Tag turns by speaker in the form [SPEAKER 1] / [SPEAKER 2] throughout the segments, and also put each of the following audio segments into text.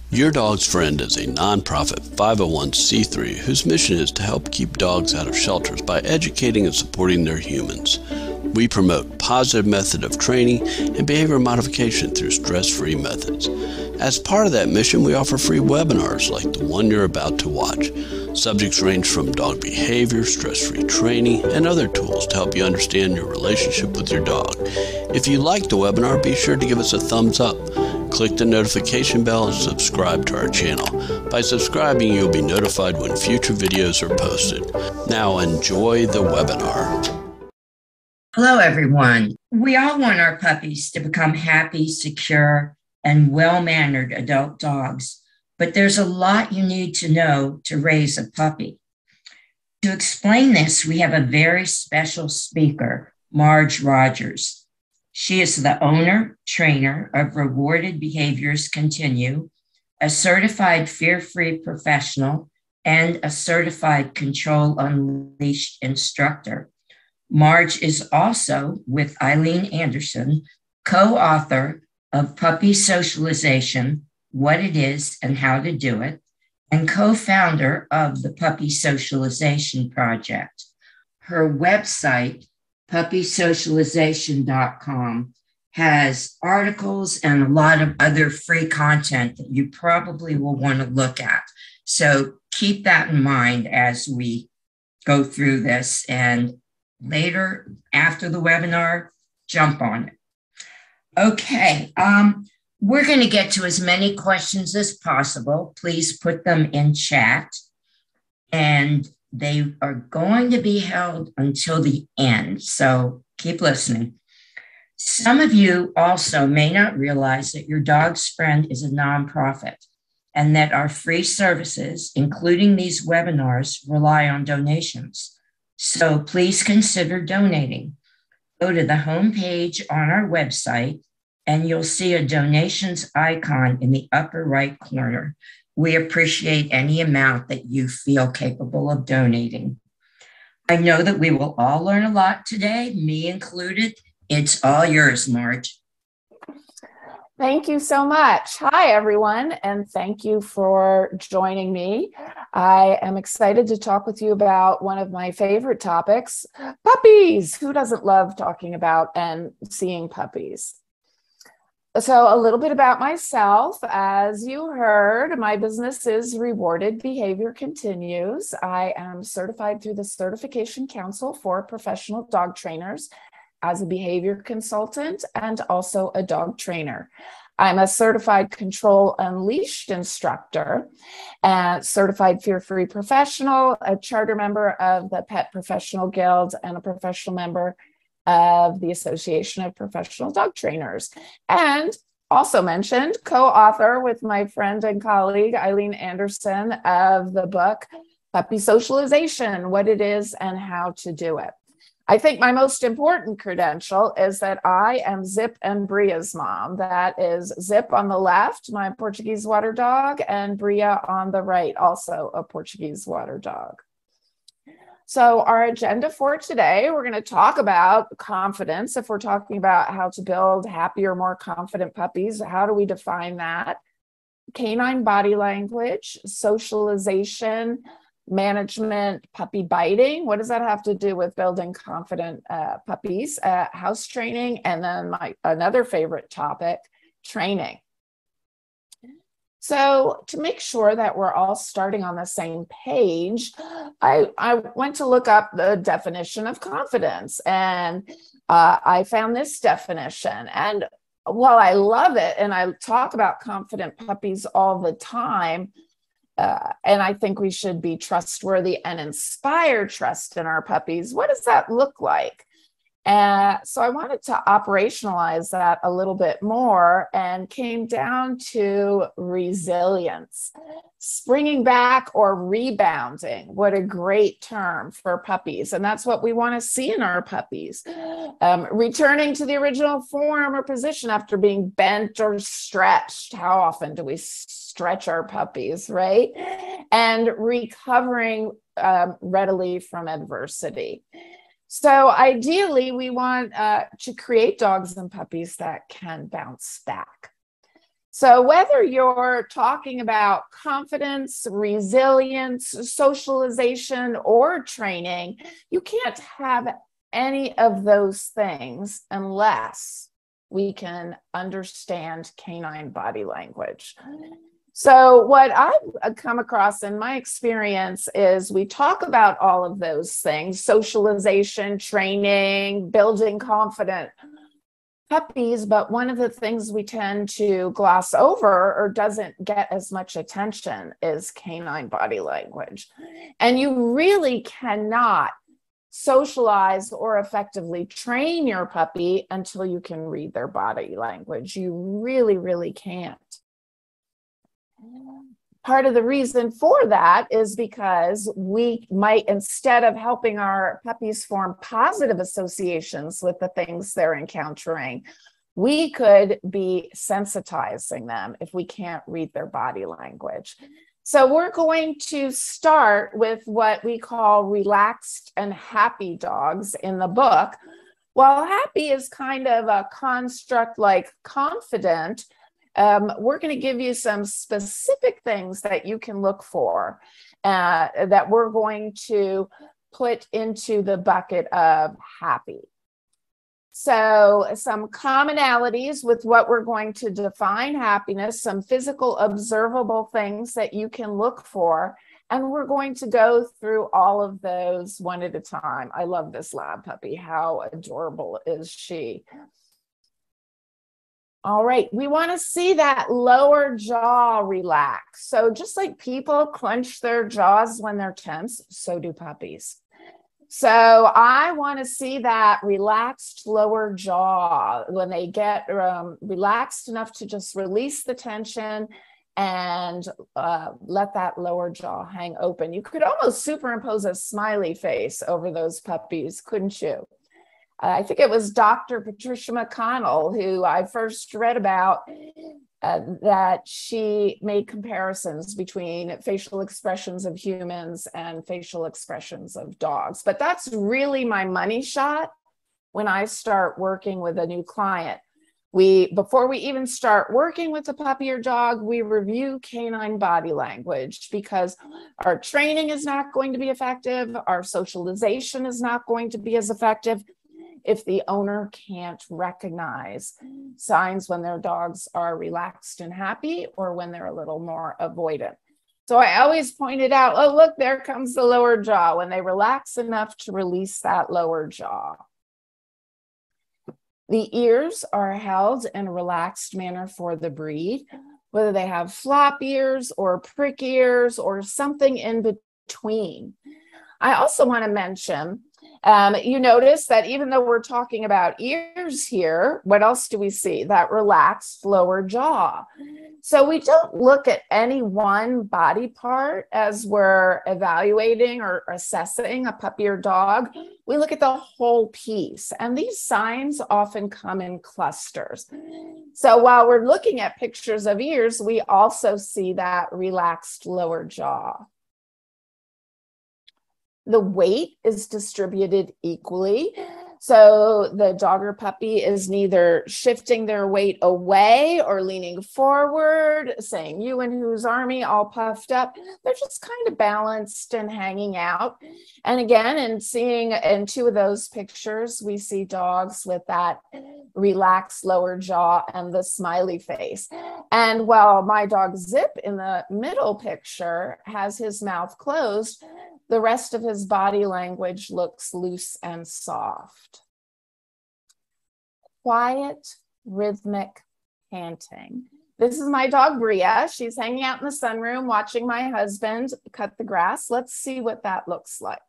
[SPEAKER 1] Your Dog's Friend is a nonprofit 501c3 whose mission is to help keep dogs out of shelters by educating and supporting their humans. We promote positive method of training and behavior modification through stress-free methods. As part of that mission, we offer free webinars like the one you're about to watch. Subjects range from dog behavior, stress-free training, and other tools to help you understand your relationship with your dog. If you like the webinar, be sure to give us a thumbs up. Click the notification bell and subscribe to our channel. By subscribing, you'll be notified when future videos are posted. Now enjoy the webinar.
[SPEAKER 2] Hello, everyone. We all want our puppies to become happy, secure, and well-mannered adult dogs, but there's a lot you need to know to raise a puppy. To explain this, we have a very special speaker, Marge Rogers. She is the owner, trainer of Rewarded Behaviors Continue, a certified fear-free professional, and a certified Control Unleashed instructor. Marge is also, with Eileen Anderson, co-author of Puppy Socialization, What It Is and How to Do It, and co-founder of the Puppy Socialization Project. Her website, puppysocialization.com, has articles and a lot of other free content that you probably will want to look at. So keep that in mind as we go through this, and later, after the webinar, jump on it. Okay, we're going to get to as many questions as possible. Please put them in chat, and they are going to be held until the end, so keep listening. Some of you also may not realize that Your Dog's Friend is a nonprofit and that our free services, including these webinars, rely on donations. So please consider donating. Go to the homepage on our website and you'll see a donations icon in the upper right corner. We appreciate any amount that you feel capable of donating. I know that we will all learn a lot today, me included. It's all yours, Marge.
[SPEAKER 3] Thank you so much. Hi, everyone, and thank you for joining me. I am excited to talk with you about one of my favorite topics, puppies. Who doesn't love talking about and seeing puppies? So a little bit about myself. As you heard, my business is Rewarded Behavior Continues. I am certified through the Certification Council for Professional Dog Trainers as a behavior consultant and also a dog trainer. I'm a certified Control Unleashed instructor, and certified fear-free professional, a charter member of the Pet Professional Guild, and a professional member of the Association of Professional Dog Trainers. And also mentioned, co-author with my friend and colleague, Eileen Anderson, of the book, Puppy Socialization, What It Is and How to Do It. I think my most important credential is that I am Zip and Bria's mom. That is Zip on the left, my Portuguese water dog, and Bria on the right, also a Portuguese water dog. So our agenda for today, we're going to talk about confidence. If we're talking about how to build happier, more confident puppies, how do we define that? Canine body language, socialization, management, puppy biting. What does that have to do with building confident puppies? House training, and then another favorite topic, training. So to make sure that we're all starting on the same page, I went to look up the definition of confidence, and I found this definition. And while I love it, and I talk about confident puppies all the time, and I think we should be trustworthy and inspire trust in our puppies, what does that look like? So I wanted to operationalize that a little bit more and came down to resilience, springing back or rebounding. What a great term for puppies. And that's what we want to see in our puppies. Returning to the original form or position after being bent or stretched. How often do we stretch our puppies, right? And recovering readily from adversity. So ideally, we want to create dogs and puppies that can bounce back. So whether you're talking about confidence, resilience, socialization, or training, you can't have any of those things unless we can understand canine body language. So what I've come across in my experience is we talk about all of those things: socialization, training, building confident puppies, but one of the things we tend to gloss over or doesn't get as much attention is canine body language. And you really cannot socialize or effectively train your puppy until you can read their body language. You really, really can't. Part of the reason for that is because we might, instead of helping our puppies form positive associations with the things they're encountering, we could be sensitizing them if we can't read their body language. So we're going to start with what we call relaxed and happy dogs in the book. While happy is kind of a construct like confident, we're going to give you some specific things that you can look for that we're going to put into the bucket of happy. So some commonalities with what we're going to define happiness, some physical observable things that you can look for, and we're going to go through all of those one at a time. I love this lab puppy. How adorable is she? All right, we want to see that lower jaw relax. So just like people clench their jaws when they're tense, so do puppies. So I want to see that relaxed lower jaw when they get relaxed enough to just release the tension and let that lower jaw hang open. You could almost superimpose a smiley face over those puppies, couldn't you? I think it was Dr. Patricia McConnell who I first read about that she made comparisons between facial expressions of humans and facial expressions of dogs. But that's really my money shot when I start working with a new client. Before we even start working with the puppy or dog, we review canine body language, because our training is not going to be effective. Our socialization is not going to be as effective if the owner can't recognize signs when their dogs are relaxed and happy or when they're a little more avoidant. So I always pointed out, oh, look, there comes the lower jaw, when they relax enough to release that lower jaw. The ears are held in a relaxed manner for the breed, whether they have flop ears or prick ears or something in between. I also want to mention, you notice that even though we're talking about ears here, what else do we see? That relaxed lower jaw. So we don't look at any one body part as we're evaluating or assessing a puppy or dog. We look at the whole piece, and these signs often come in clusters. So while we're looking at pictures of ears, we also see that relaxed lower jaw. The weight is distributed equally. So the dog or puppy is neither shifting their weight away or leaning forward, saying you and whose army, all puffed up. They're just kind of balanced and hanging out. And again, in seeing in two of those pictures, we see dogs with that relaxed lower jaw and the smiley face. And while my dog Zip in the middle picture has his mouth closed, the rest of his body language looks loose and soft. Quiet, rhythmic panting. This is my dog Bria. She's hanging out in the sunroom watching my husband cut the grass. Let's see what that looks like.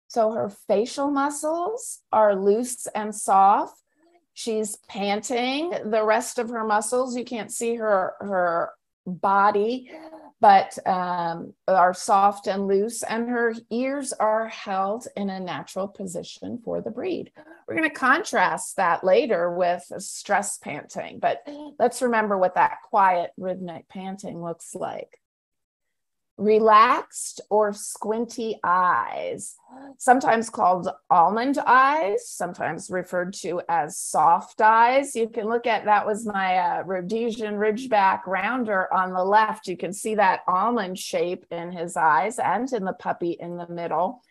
[SPEAKER 3] So her facial muscles are loose and soft. She's panting. The rest of her muscles, you can't see her body, but are soft and loose, and her ears are held in a natural position for the breed. We're going to contrast that later with stress panting, but let's remember what that quiet rhythmic panting looks like. Relaxed or squinty eyes, sometimes called almond eyes, sometimes referred to as soft eyes. You can look at, that was my Rhodesian Ridgeback Rounder on the left. You can see that almond shape in his eyes and in the puppy in the middle.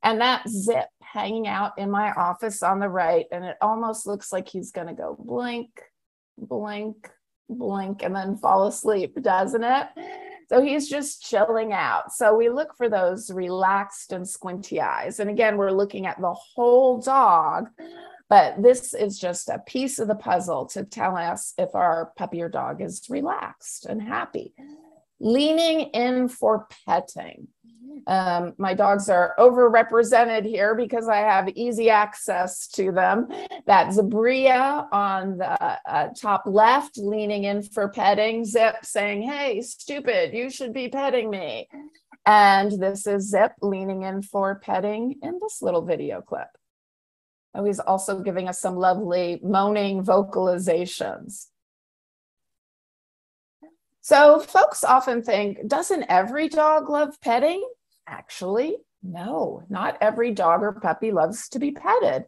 [SPEAKER 3] And that zip hanging out in my office on the right. And it almost looks like he's going to go blink, blink, blink, and then fall asleep, doesn't it? So he's just chilling out. So we look for those relaxed and squinty eyes. And again, we're looking at the whole dog, but this is just a piece of the puzzle to tell us if our puppy or dog is relaxed and happy. Leaning in for petting. My dogs are overrepresented here because I have easy access to them. That's Bria on the top left, leaning in for petting. Zip saying, hey, stupid, you should be petting me. And this is Zip leaning in for petting in this little video clip. Oh, he's also giving us some lovely moaning vocalizations. So folks often think, doesn't every dog love petting? Actually, no, not every dog or puppy loves to be petted.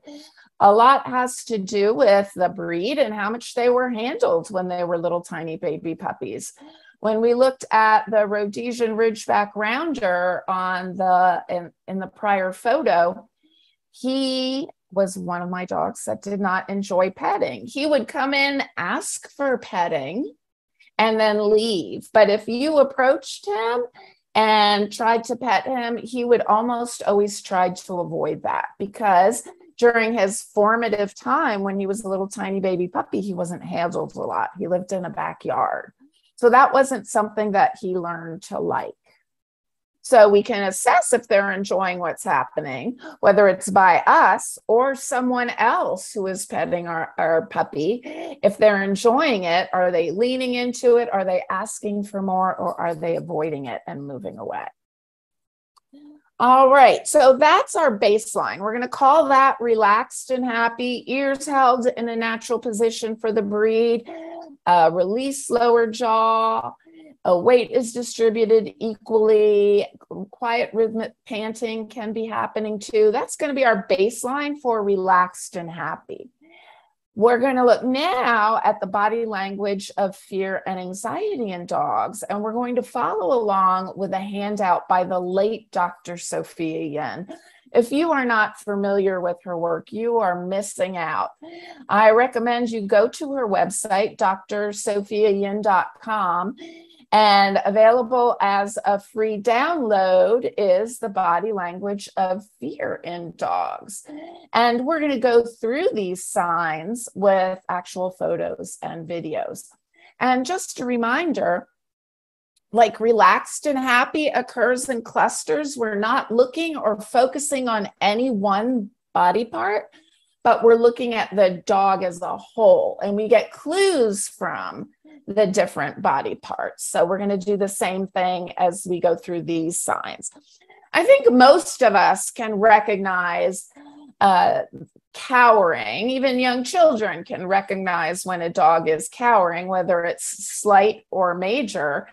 [SPEAKER 3] A lot has to do with the breed and how much they were handled when they were little tiny baby puppies. When we looked at the Rhodesian Ridgeback Rounder on in the prior photo, he was one of my dogs that did not enjoy petting. He would come in, ask for petting, and then leave. But if you approached him and tried to pet him, he would almost always try to avoid that, because during his formative time when he was a little tiny baby puppy, he wasn't handled a lot. He lived in a backyard. So that wasn't something that he learned to like. So we can assess if they're enjoying what's happening, whether it's by us or someone else who is petting our puppy. If they're enjoying it, are they leaning into it? Are they asking for more, or are they avoiding it and moving away? All right, so that's our baseline. We're going to call that relaxed and happy, ears held in a natural position for the breed, release lower jaw, weight is distributed equally, quiet rhythmic panting can be happening too. That's going to be our baseline for relaxed and happy. We're going to look now at the body language of fear and anxiety in dogs, and we're going to follow along with a handout by the late Dr. Sophia Yin. If you are not familiar with her work, you are missing out. I recommend you go to her website, drsophiayin.com, and available as a free download is the body language of fear in dogs. And we're going to go through these signs with actual photos and videos. And just a reminder, like relaxed and happy occurs in clusters. We're not looking or focusing on any one body part, but we're looking at the dog as a whole, and we get clues from the different body parts. So we're going to do the same thing as we go through these signs. I think most of us can recognize cowering. Even young children can recognize when a dog is cowering, whether it's slight or major.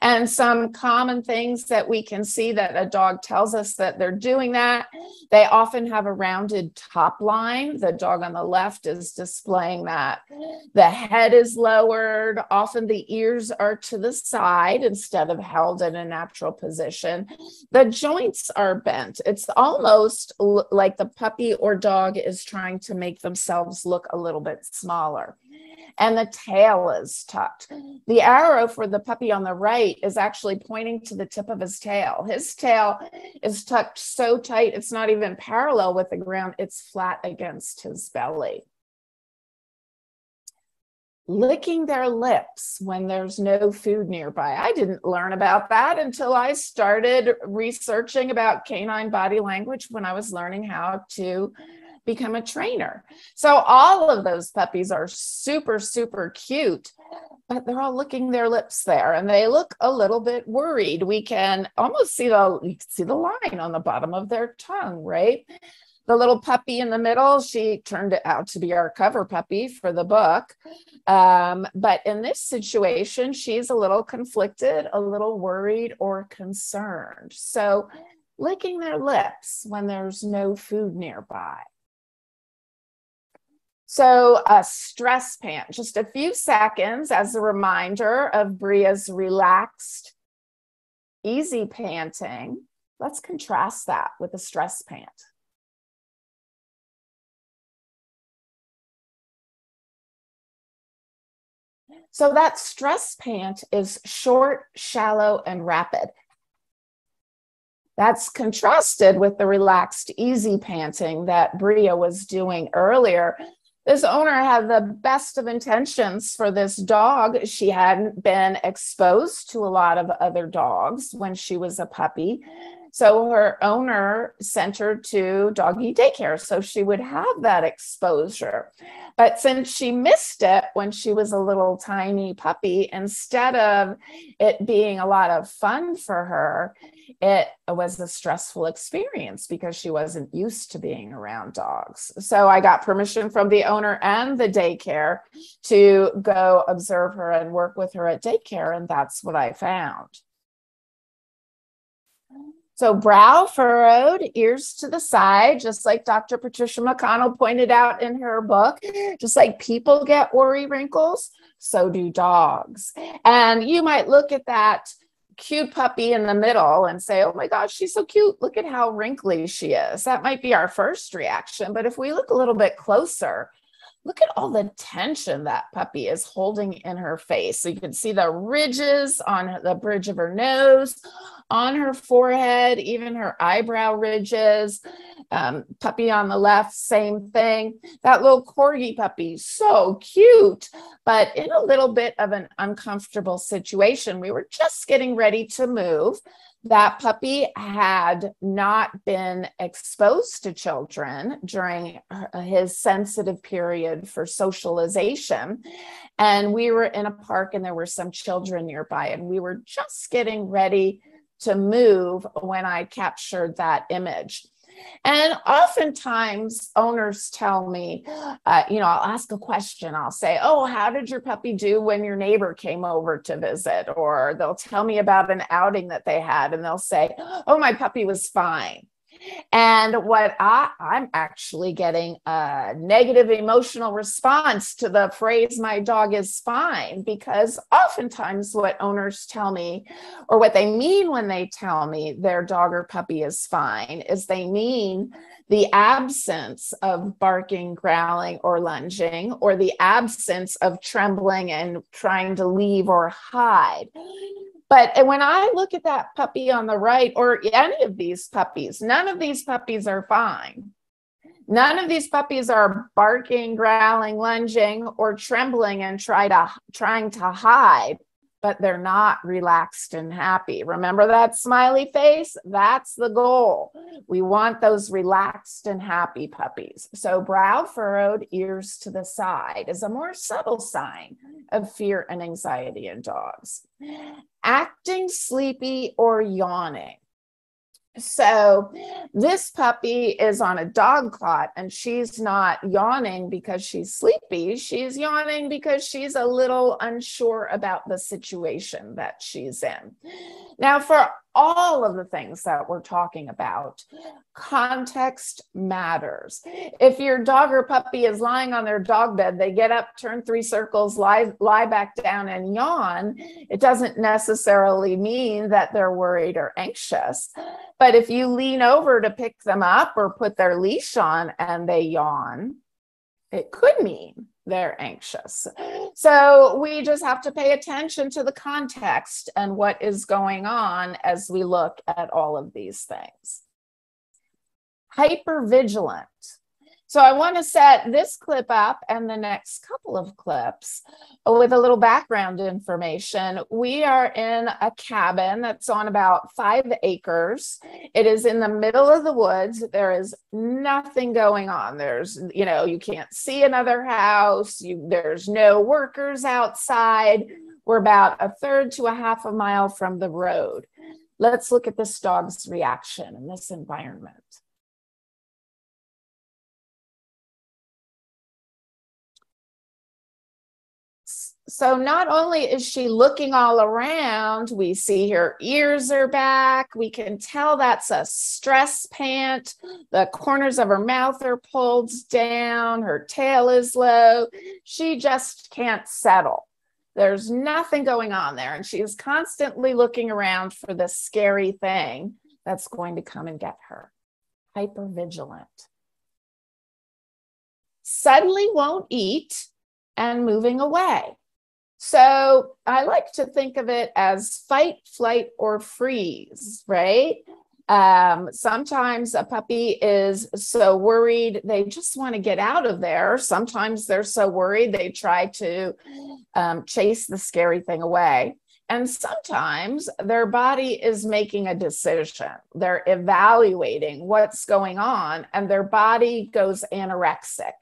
[SPEAKER 3] And some common things that we can see that a dog tells us that they're doing that, they often have a rounded top line. The dog on the left is displaying that. The head is lowered. Often the ears are to the side instead of held in a natural position. The joints are bent. It's almost like the puppy or dog is trying to make themselves look a little bit smaller. And the tail is tucked. The arrow for the puppy on the right is actually pointing to the tip of his tail. His tail is tucked so tight, it's not even parallel with the ground, it's flat against his belly. Licking their lips when there's no food nearby. I didn't learn about that until I started researching about canine body language when I was learning how to become a trainer. So all of those puppies are super, super cute, but they're all licking their lips there, and they look a little bit worried. We can almost see the line on the bottom of their tongue, right? The little puppy in the middle, she turned out to be our cover puppy for the book. But in this situation, she's a little conflicted, a little worried or concerned. So licking their lips when there's no food nearby. So a stress pant, just a few seconds as a reminder of Bria's relaxed, easy panting. Let's contrast that with a stress pant. So that stress pant is short, shallow, and rapid. That's contrasted with the relaxed, easy panting that Bria was doing earlier. This owner had the best of intentions for this dog. She hadn't been exposed to a lot of other dogs when she was a puppy. So her owner sent her to doggy daycare so she would have that exposure. But since she missed it when she was a little tiny puppy, instead of it being a lot of fun for her, it was a stressful experience because she wasn't used to being around dogs. So I got permission from the owner and the daycare to go observe her and work with her at daycare, and that's what I found. So brow furrowed, ears to the side, just like Dr. Patricia McConnell pointed out in her book. Just like people get worry wrinkles, so do dogs. And you might look at that cute puppy in the middle and say, oh my gosh, she's so cute. Look at how wrinkly she is. That might be our first reaction. But if we look a little bit closer, look at all the tension that puppy is holding in her face. So you can see the ridges on the bridge of her nose, on her forehead, even her eyebrow ridges. Puppy on the left, same thing. That little corgi puppy, so cute, but in a little bit of an uncomfortable situation. We were just getting ready to move. That puppy had not been exposed to children during his sensitive period for socialization. And we were in a park and there were some children nearby, and we were just getting ready to move when I captured that image. And oftentimes owners tell me, I'll ask a question. I'll say, oh, how did your puppy do when your neighbor came over to visit? Or they'll tell me about an outing that they had, and they'll say, oh, my puppy was fine. And what I'm actually getting a negative emotional response to the phrase, my dog is fine, because oftentimes what owners tell me, or what they mean when they tell me their dog or puppy is fine, is they mean the absence of barking, growling, or lunging, or the absence of trembling and trying to leave or hide. But when I look at that puppy on the right, or any of these puppies, none of these puppies are fine. None of these puppies are barking, growling, lunging, or trembling and trying to hide, but they're not relaxed and happy. Remember that smiley face? That's the goal. We want those relaxed and happy puppies. So brow furrowed, ears to the side is a more subtle sign of fear and anxiety in dogs. Acting sleepy or yawning. So this puppy is on a dog cot, and she's not yawning because she's sleepy. She's yawning because she's a little unsure about the situation that she's in. Now, for all of the things that we're talking about, context matters. If your dog or puppy is lying on their dog bed, they get up, turn 3 circles, lie back down and yawn, it doesn't necessarily mean that they're worried or anxious. But if you lean over to pick them up or put their leash on and they yawn, it could mean they're anxious. So we just have to pay attention to the context and what is going on as we look at all of these things. Hypervigilant. So I want to set this clip up and the next couple of clips with a little background information. We are in a cabin that's on about 5 acres. It is in the middle of the woods. There is nothing going on. There's, you can't see another house. There's no workers outside. We're about 1/3 to 1/2 mile from the road. Let's look at this dog's reaction in this environment. So not only is she looking all around, we see her ears are back. We can tell that's a stress pant. The corners of her mouth are pulled down. Her tail is low. She just can't settle. There's nothing going on there. And she is constantly looking around for this scary thing that's going to come and get her. Hypervigilant. Suddenly won't eat and moving away. So I like to think of it as fight, flight, or freeze, right? Sometimes a puppy is so worried they just want to get out of there. Sometimes they're so worried they try to chase the scary thing away. And sometimes their body is making a decision. They're evaluating what's going on, and their body goes anorexic.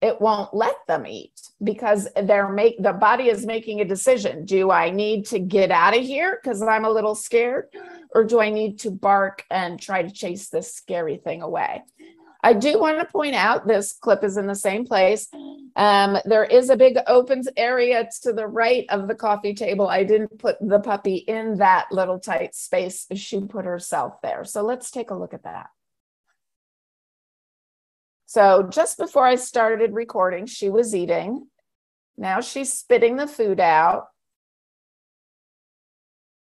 [SPEAKER 3] It won't let them eat because the body is making a decision. Do I need to get out of here because I'm a little scared, or do I need to bark and try to chase this scary thing away? I do want to point out this clip is in the same place. There is a big open area to the right of the coffee table. I didn't put the puppy in that little tight space. She put herself there. So let's take a look at that. So just before I started recording, she was eating. Now she's spitting the food out.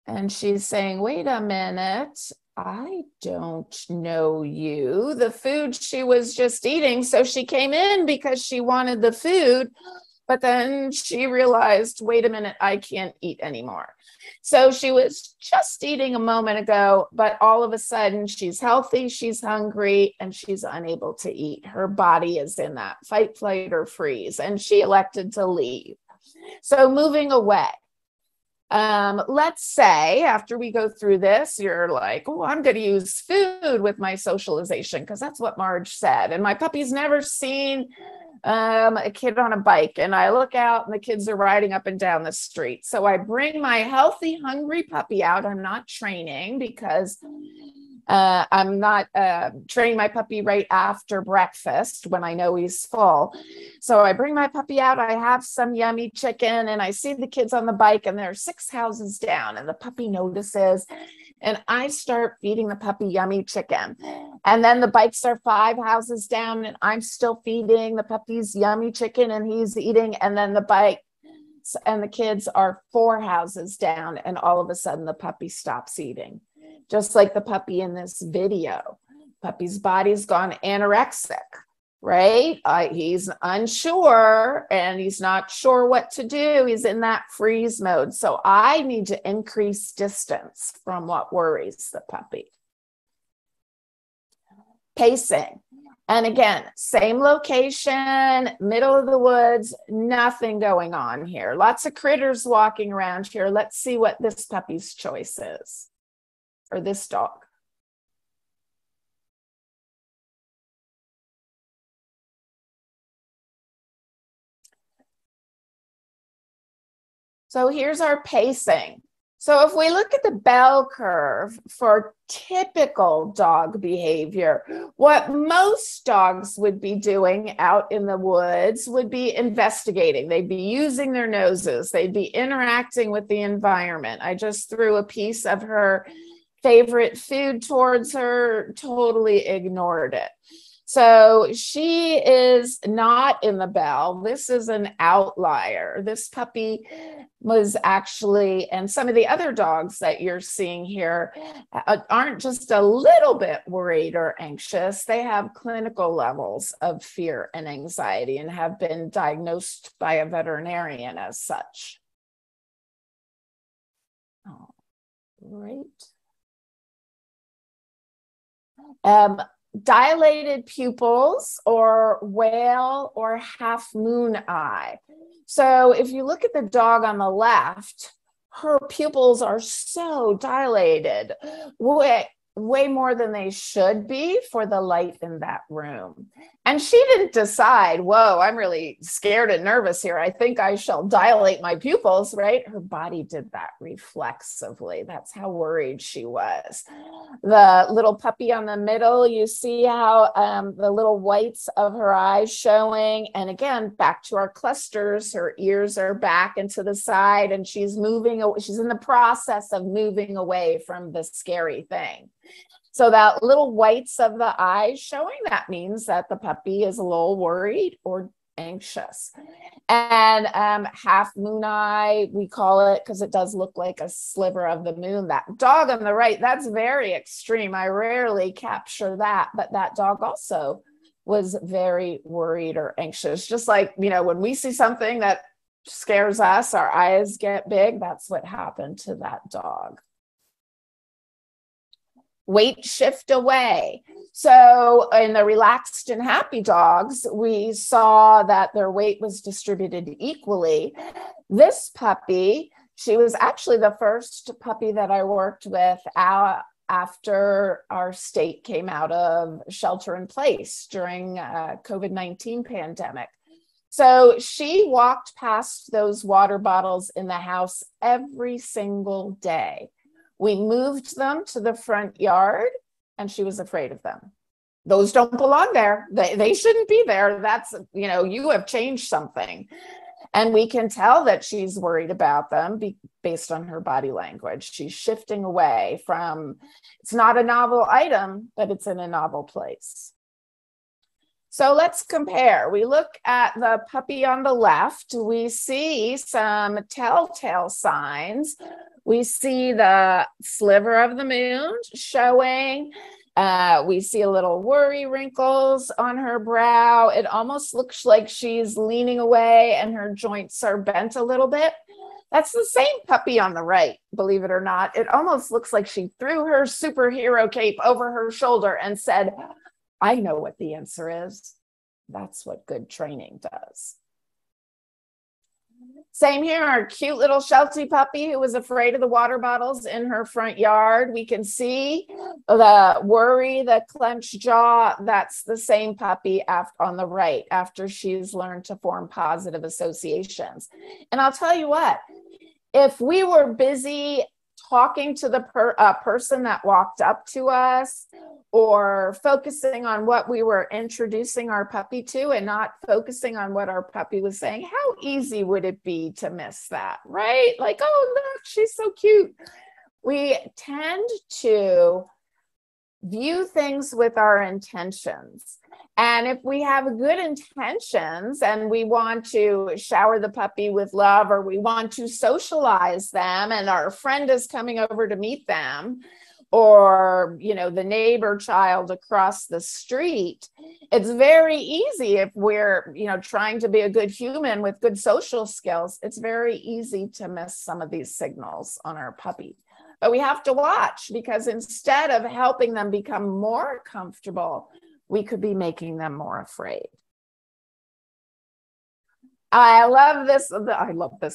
[SPEAKER 3] And she's saying, wait a minute, I don't know you. The food she was just eating. So she came in because she wanted the food, but then she realized, wait a minute, I can't eat anymore. So she was just eating a moment ago, but all of a sudden she's healthy, she's hungry, and she's unable to eat. Her body is in that fight, flight, or freeze, and she elected to leave. So moving away. Let's say after we go through this, you're like, oh, I'm going to use food with my socialization because that's what Marge said. And my puppy's never seen a kid on a bike, and I look out and the kids are riding up and down the street. So I bring my healthy, hungry puppy out. I'm not training because I'm not training my puppy right after breakfast when I know he's full. So I bring my puppy out, I have some yummy chicken, and I see the kids on the bike, and they're 6 houses down, and the puppy notices, and I start feeding the puppy yummy chicken. And then the bikes are 5 houses down, and I'm still feeding the puppies yummy chicken, and he's eating, and then the bike and the kids are 4 houses down, and all of a sudden the puppy stops eating. Just like the puppy in this video. Puppy's body's gone anorexic, right? He's unsure and he's not sure what to do. He's in that freeze mode. So I need to increase distance from what worries the puppy. Pacing. And again, same location, middle of the woods, nothing going on here. Lots of critters walking around here. Let's see what this puppy's choice is. Or this dog. So here's our pacing. So if we look at the bell curve for typical dog behavior, what most dogs would be doing out in the woods would be investigating. They'd be using their noses. They'd be interacting with the environment. I just threw a piece of her favorite food towards her, totally ignored it. So she is not in the bell. This is an outlier. This puppy was actually, and some of the other dogs that you're seeing here aren't just a little bit worried or anxious. They have clinical levels of fear and anxiety and have been diagnosed by a veterinarian as such. Oh, great. Dilated pupils or whale or half moon eye. So if you look at the dog on the left, her pupils are so dilated, way more than they should be for the light in that room. And she didn't decide, whoa, I'm really scared and nervous here. I think I shall dilate my pupils, right? Her body did that reflexively. That's how worried she was. The little puppy on the middle, you see how the little whites of her eyes showing. And again, back to our clusters, her ears are back and to the side, and she's moving. She's in the process of moving away from the scary thing. So that little whites of the eyes showing, that means that the puppy is a little worried or anxious. And half moon eye, we call it, because it does look like a sliver of the moon. That dog on the right, that's very extreme. I rarely capture that, but that dog also was very worried or anxious. Just like, you know, when we see something that scares us, our eyes get big. That's what happened to that dog. Weight shift away. So in the relaxed and happy dogs, we saw that their weight was distributed equally. This puppy, she was actually the first puppy that I worked with after our state came out of shelter in place during COVID-19 pandemic. So she walked past those water bottles in the house every single day. We moved them to the front yard, and she was afraid of them. Those don't belong there. They shouldn't be there. That's, you know, you have changed something. And we can tell that she's worried about them based on her body language. She's shifting away from, it's not a novel item, but it's in a novel place. So let's compare. We look at the puppy on the left. We see some telltale signs. We see the sliver of the moon showing. We see a little worry wrinkles on her brow. It almost looks like she's leaning away and her joints are bent a little bit. That's the same puppy on the right, believe it or not. It almost looks like she threw her superhero cape over her shoulder and said, I know what the answer is. That's what good training does. Same here, our cute little Sheltie puppy who was afraid of the water bottles in her front yard. We can see the worry, the clenched jaw. That's the same puppy on the right after she's learned to form positive associations. And I'll tell you what, if we were busy talking to the person that walked up to us, or focusing on what we were introducing our puppy to and not focusing on what our puppy was saying, how easy would it be to miss that, right? Like, oh, look, she's so cute. We tend to view things with our intentions. And if we have good intentions and we want to shower the puppy with love, or we want to socialize them and our friend is coming over to meet them, or, you know, the neighbor child across the street, it's very easy if we're, you know, trying to be a good human with good social skills, it's very easy to miss some of these signals on our puppy. But we have to watch, because instead of helping them become more comfortable, we could be making them more afraid. I love this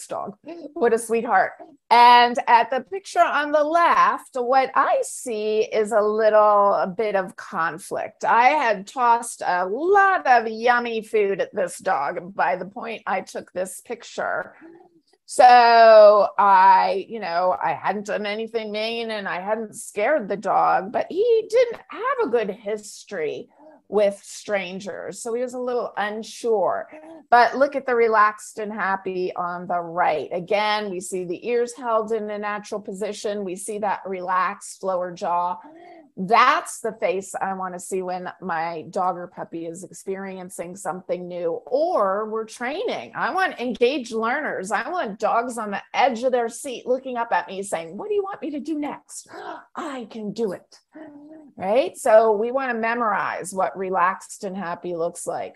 [SPEAKER 3] dog. What a sweetheart. And at the picture on the left, what I see is a bit of conflict. I had tossed a lot of yummy food at this dog by the point I took this picture. So I hadn't done anything mean and I hadn't scared the dog, but he didn't have a good history with strangers. So he was a little unsure. But look at the relaxed and happy on the right. Again, we see the ears held in a natural position. We see that relaxed lower jaw. That's the face I want to see when my dog or puppy is experiencing something new, or we're training. I want engaged learners. I want dogs on the edge of their seat looking up at me saying, what do you want me to do next? I can do it, right? So we want to memorize what relaxed and happy looks like.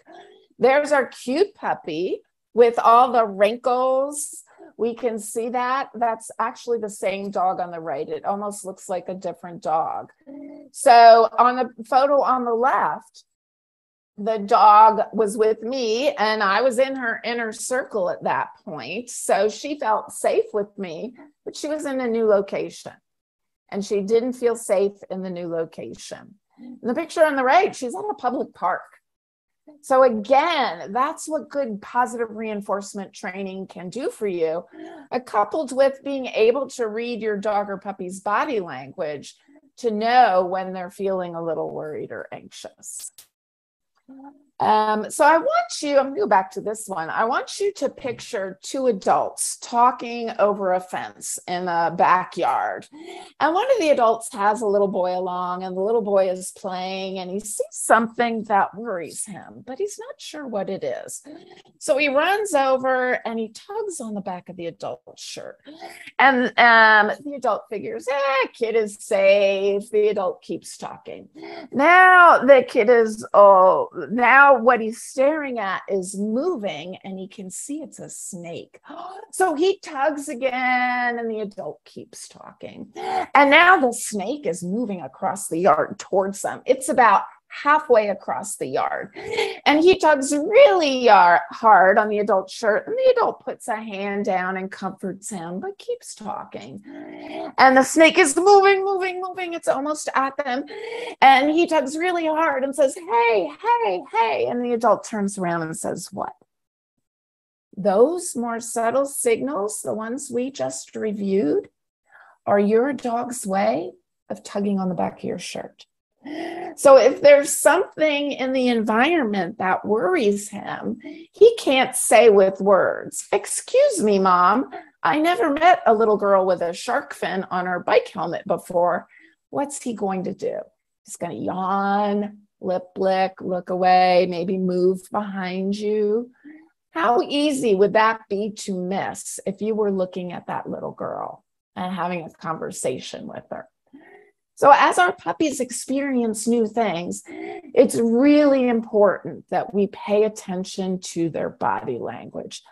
[SPEAKER 3] There's our cute puppy with all the wrinkles. We can see that. That's actually the same dog on the right. It almost looks like a different dog. So on the photo on the left, the dog was with me and I was in her inner circle at that point. So she felt safe with me, but she was in a new location and she didn't feel safe in the new location. In the picture on the right, she's at a public park. So again, that's what good positive reinforcement training can do for you, coupled with being able to read your dog or puppy's body language to know when they're feeling a little worried or anxious. So I want you, I'm going to go back to this one. I want you to picture two adults talking over a fence in a backyard. And one of the adults has a little boy along, and the little boy is playing, and he sees something that worries him, but he's not sure what it is. So he runs over and he tugs on the back of the adult's shirt. And the adult figures, kid is safe. The adult keeps talking. Now the kid is, now what he's staring at is moving, and he can see it's a snake. So he tugs again, and the adult keeps talking. And now the snake is moving across the yard towards them. It's about halfway across the yard. And he tugs really hard on the adult's shirt, and the adult puts a hand down and comforts him, but keeps talking. And the snake is moving. It's almost at them. And he tugs really hard and says, hey. And the adult turns around and says, what? Those more subtle signals, the ones we just reviewed, are your dog's way of tugging on the back of your shirt. So if there's something in the environment that worries him, he can't say with words, excuse me, Mom, I never met a little girl with a shark fin on her bike helmet before. What's he going to do? He's going to yawn, lip lick, look away, maybe move behind you. How easy would that be to miss if you were looking at that little girl and having a conversation with her? So as our puppies experience new things, it's really important that we pay attention to their body language,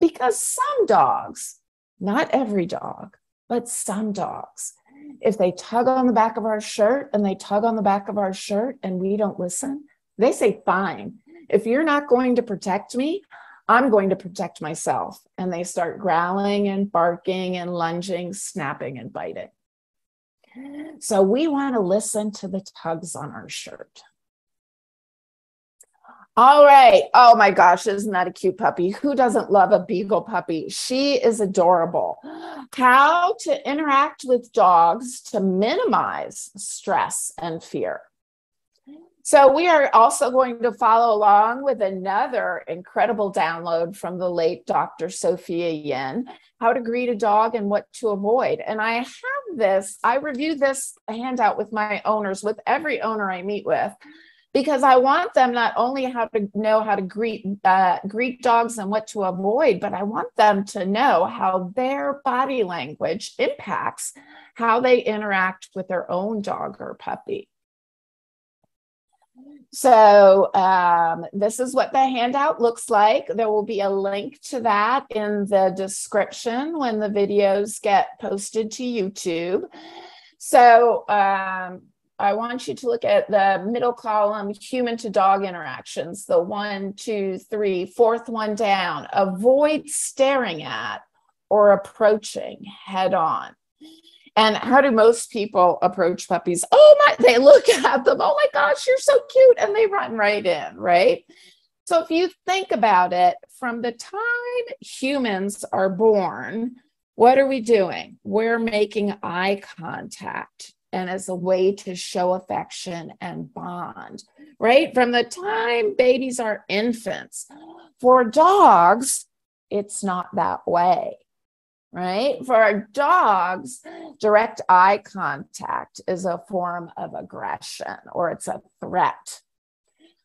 [SPEAKER 3] because some dogs, not every dog, but some dogs, if they tug on the back of our shirt and they tug on the back of our shirt and we don't listen, they say, fine, if you're not going to protect me, I'm going to protect myself. And they start growling and barking and lunging, snapping and biting. So we want to listen to the tugs on our shirt. All right. Oh my gosh, isn't that a cute puppy? Who doesn't love a beagle puppy? She is adorable. How to interact with dogs to minimize stress and fear. So we are also going to follow along with another incredible download from the late Dr. Sophia Yin, How to Greet a Dog and What to Avoid. And I review this handout with my owners, with every owner I meet with, because I want them not only how to greet dogs and what to avoid, but I want them to know how their body language impacts how they interact with their own dog or puppy. So this is what the handout looks like. There will be a link to that in the description when the videos get posted to YouTube. So I want you to look at the middle column, human to dog interactions, the 1, 2, 3, fourth one down. Avoid staring at or approaching head on. And how do most people approach puppies? Oh my, they look at them. Oh my gosh, you're so cute. And they run right in, right? So if you think about it, from the time humans are born, what are we doing? We're making eye contact, and as a way to show affection and bond, right? From the time babies are infants. For dogs, it's not that way. Right? For our dogs, direct eye contact is a form of aggression, or it's a threat.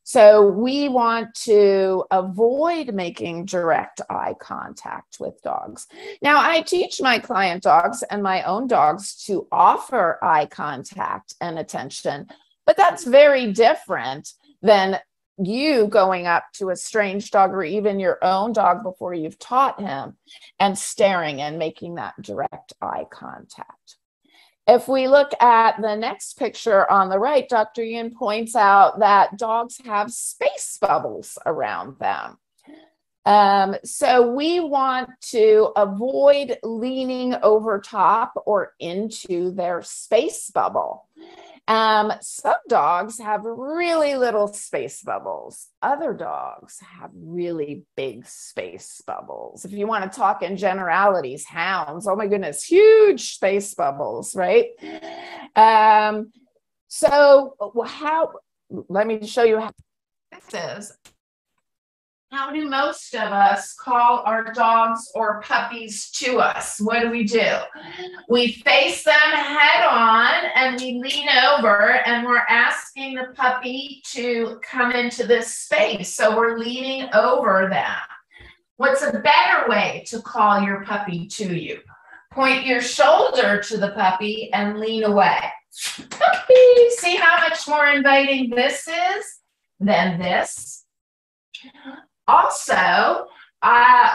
[SPEAKER 3] So we want to avoid making direct eye contact with dogs. Now, I teach my client dogs and my own dogs to offer eye contact and attention, but that's very different than you going up to a strange dog or even your own dog before you've taught him and staring and making that direct eye contact. If we look at the next picture on the right, Dr. Yin points out that dogs have space bubbles around them. So we want to avoid leaning over top or into their space bubble. Some dogs have really little space bubbles. Other dogs have really big space bubbles. If you want to talk in generalities, hounds, oh my goodness, huge space bubbles, right? Let me show you how this is. How do most of us call our dogs or puppies to us? What do? We face them head on and we lean over and we're asking the puppy to come into this space. So we're leaning over them. What's a better way to call your puppy to you? Point your shoulder to the puppy and lean away. Puppy, see how much more inviting this is than this? Also,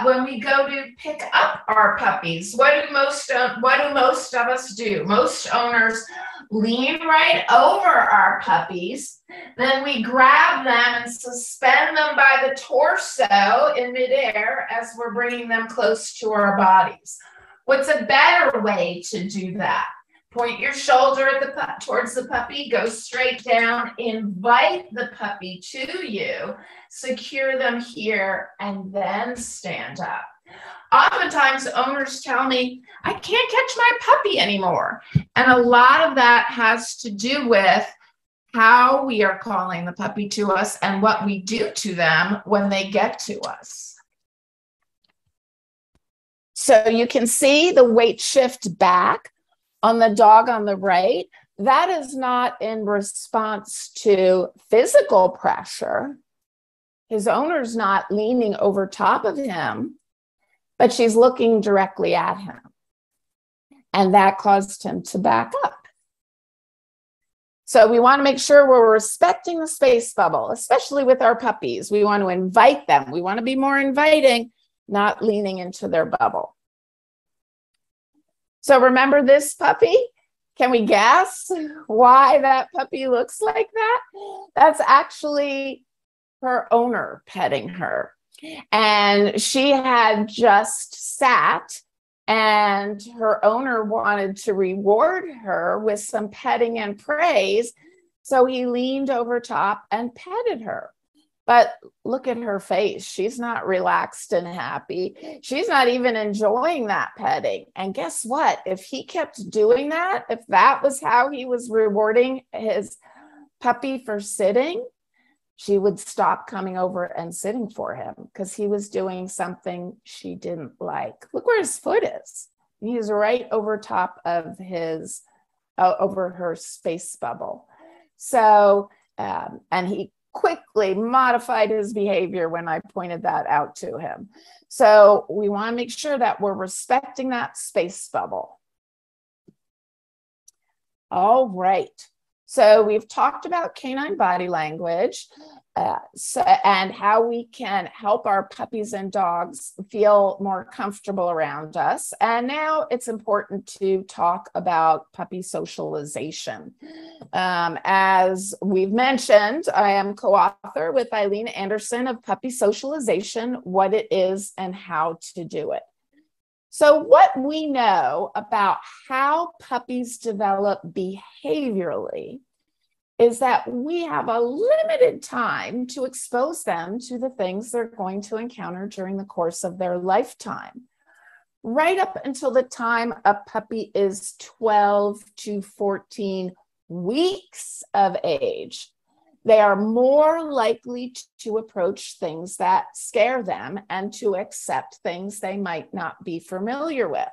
[SPEAKER 3] when we go to pick up our puppies, what do most of us do? Most owners lean right over our puppies, then we grab them and suspend them by the torso in midair as we're bringing them close to our bodies. What's a better way to do that? Point your shoulder towards the puppy, go straight down, invite the puppy to you, secure them here, and then stand up. Oftentimes, owners tell me, I can't catch my puppy anymore. And a lot of that has to do with how we are calling the puppy to us and what we do to them when they get to us. So you can see the weight shift back on the dog on the right. That is not in response to physical pressure. His owner's not leaning over top of him, but she's looking directly at him. And that caused him to back up. So we want to make sure we're respecting the space bubble, especially with our puppies. We want to invite them. We want to be more inviting, not leaning into their bubble. So remember this puppy? Can we guess why that puppy looks like that? That's actually her owner petting her. And she had just sat and her owner wanted to reward her with some petting and praise. So he leaned over top and petted her. But look at her face. She's not relaxed and happy. She's not even enjoying that petting. And guess what? If he kept doing that, if that was how he was rewarding his puppy for sitting, she would stop coming over and sitting for him because he was doing something she didn't like. Look where his foot is. He's right over top of his, over her space bubble. So, and he quickly modified his behavior when I pointed that out to him. So we want to make sure that we're respecting that space bubble. All right. So we've talked about canine body language and how we can help our puppies and dogs feel more comfortable around us. And now it's important to talk about puppy socialization. As we've mentioned, I am co-author with Eileen Anderson of Puppy Socialization, What It Is and How to Do It. So what we know about how puppies develop behaviorally is that we have a limited time to expose them to the things they're going to encounter during the course of their lifetime. Right up until the time a puppy is 12 to 14 weeks of age, they are more likely to approach things that scare them and to accept things they might not be familiar with.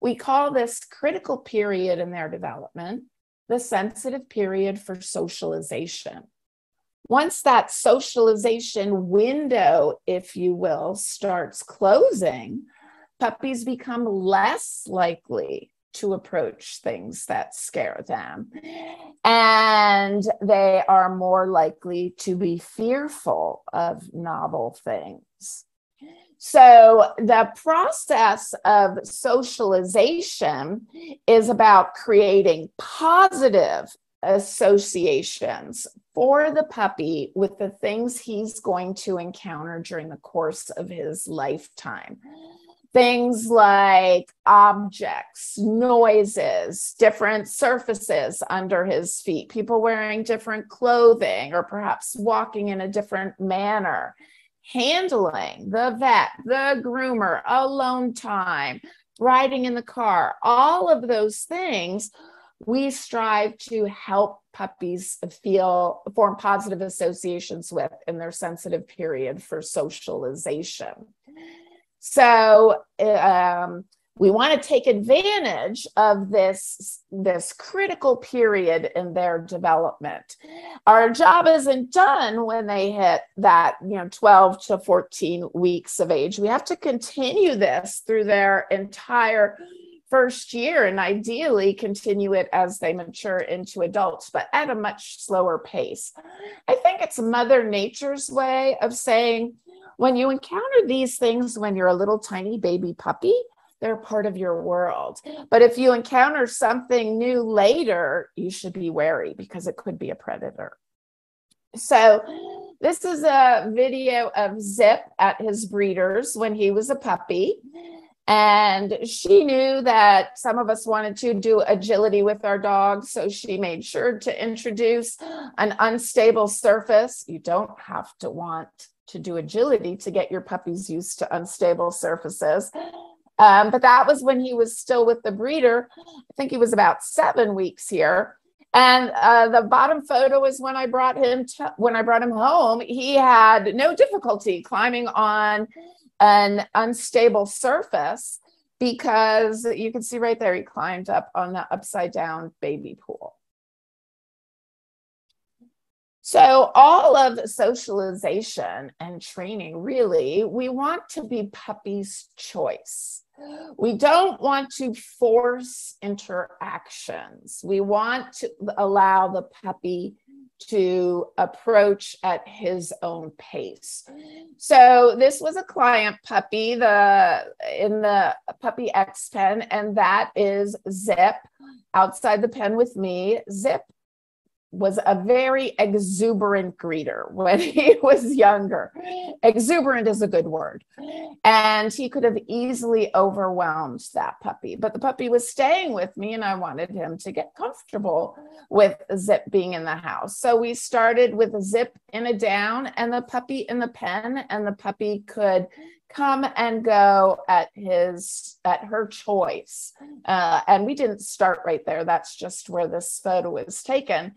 [SPEAKER 3] We call this critical period in their development the sensitive period for socialization. Once that socialization window, if you will, starts closing, puppies become less likely to approach things that scare them. And they are more likely to be fearful of novel things. So the process of socialization is about creating positive associations for the puppy with the things he's going to encounter during the course of his lifetime. Things like objects, noises, different surfaces under his feet, people wearing different clothing, or perhaps walking in a different manner, handling, the vet, the groomer, alone time, riding in the car, all of those things we strive to help puppies form positive associations with in their sensitive period for socialization. So we want to take advantage of this critical period in their development. Our job isn't done when they hit that 12 to 14 weeks of age. We have to continue this through their entire first year, and ideally continue it as they mature into adults, but at a much slower pace. I think it's Mother Nature's way of saying, when you encounter these things when you're a little tiny baby puppy, they're part of your world. But if you encounter something new later, you should be wary because it could be a predator. So this is a video of Zip at his breeder's when he was a puppy. And she knew that some of us wanted to do agility with our dogs, so she made sure to introduce an unstable surface. You don't have to want to do agility to get your puppies used to unstable surfaces. But that was when he was still with the breeder. I think he was about 7 weeks here. And the bottom photo is when I brought him home. He had no difficulty climbing on an unstable surface because you can see right there, he climbed up on the upside down baby pool. So all of socialization and training, really, we want to be puppy's choice. We don't want to force interactions. We want to allow the puppy to approach at his own pace. So this was a client puppy in the puppy X pen, and that is Zip outside the pen with me. Zip was a very exuberant greeter when he was younger. Exuberant is a good word. And he could have easily overwhelmed that puppy, but the puppy was staying with me and I wanted him to get comfortable with Zip being in the house. So we started with Zip in a down and the puppy in the pen, and the puppy could come and go at her choice. And we didn't start right there. That's just where this photo is taken.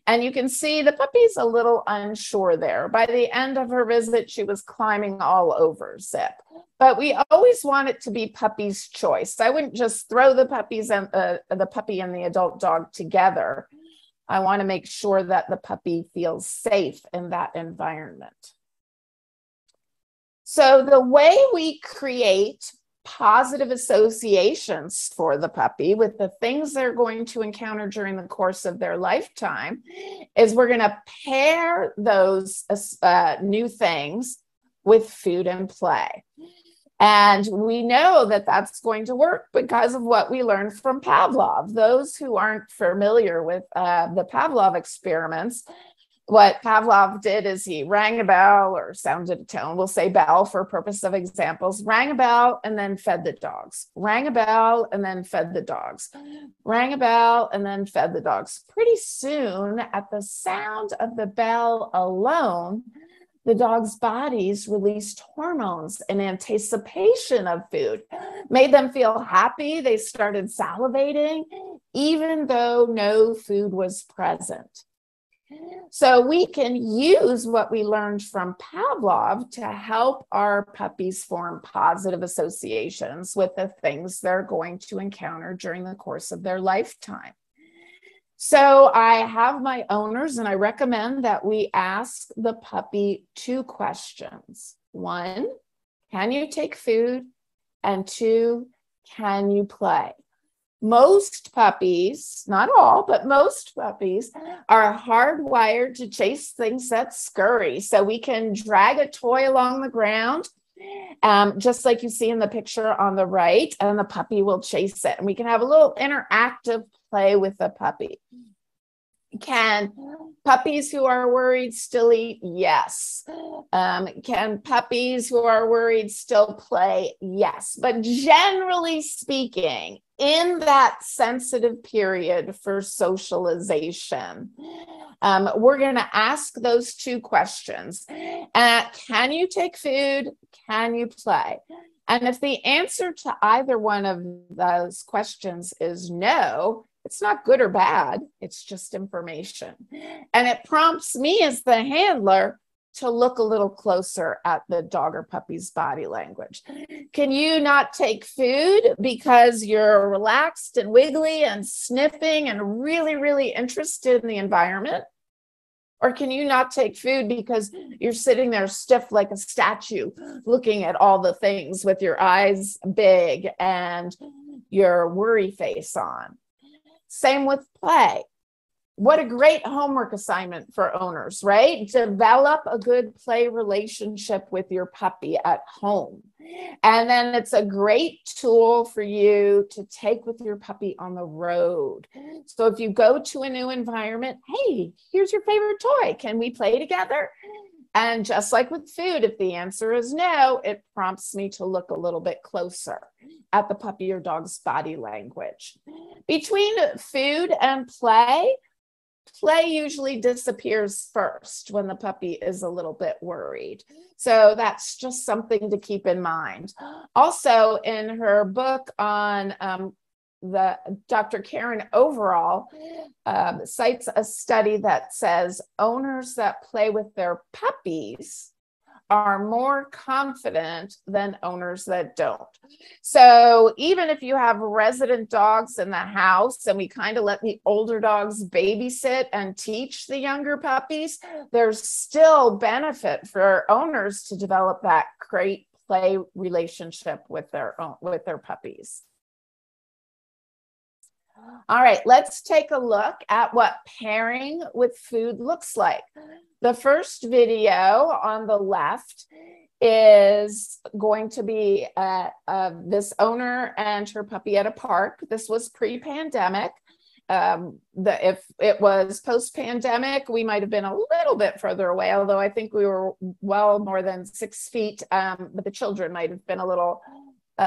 [SPEAKER 3] And you can see the puppy's a little unsure there. By the end of her visit, she was climbing all over Zip. But we always want it to be puppy's choice. I wouldn't just throw the puppy and the adult dog together. I want to make sure that the puppy feels safe in that environment. So the way we create positive associations for the puppy with the things they're going to encounter during the course of their lifetime is we're going to pair those new things with food and play. And we know that that's going to work because of what we learned from Pavlov. Those who aren't familiar with the Pavlov experiments, what Pavlov did is he rang a bell or sounded a tone. We'll say bell for purpose of examples. Rang a bell and then fed the dogs. Rang a bell and then fed the dogs. Rang a bell and then fed the dogs. Pretty soon, at the sound of the bell alone, the dogs' bodies released hormones in anticipation of food, made them feel happy. They started salivating, even though no food was present. So we can use what we learned from Pavlov to help our puppies form positive associations with the things they're going to encounter during the course of their lifetime. So I have my owners, and I recommend that we ask the puppy 2 questions. 1, can you take food? And 2, can you play? Most puppies, not all, but most puppies are hardwired to chase things that scurry. So we can drag a toy along the ground, just like you see in the picture on the right, and the puppy will chase it. And we can have a little interactive play with the puppy. Can puppies who are worried still eat? Yes. Can puppies who are worried still play? Yes. But generally speaking, in that sensitive period for socialization, we're going to ask those two questions. Can you take food? Can you play? And if the answer to either one of those questions is no, it's not good or bad, it's just information. And it prompts me as the handler to look a little closer at the dog or puppy's body language. Can you not take food because you're relaxed and wiggly and sniffing and really, really interested in the environment? Or can you not take food because you're sitting there stiff like a statue, looking at all the things with your eyes big and your worry face on? Same with play. What a great homework assignment for owners, right? Develop a good play relationship with your puppy at home. And then it's a great tool for you to take with your puppy on the road. So if you go to a new environment, hey, here's your favorite toy. Can we play together? And just like with food, if the answer is no, it prompts me to look a little bit closer at the puppy or dog's body language. Between food and play usually disappears first when the puppy is a little bit worried. So that's just something to keep in mind. Also, in her book on the Dr. Karen Overall cites a study that says owners that play with their puppies are more confident than owners that don't. So even if you have resident dogs in the house and we kind of let the older dogs babysit and teach the younger puppies, there's still benefit for owners to develop that great play relationship with their puppies. All right, let's take a look at what pairing with food looks like. The first video on the left is going to be this owner and her puppy at a park. This was pre-pandemic. If it was post-pandemic, we might have been a little bit further away, although I think we were well more than 6 feet, but the children might have been a little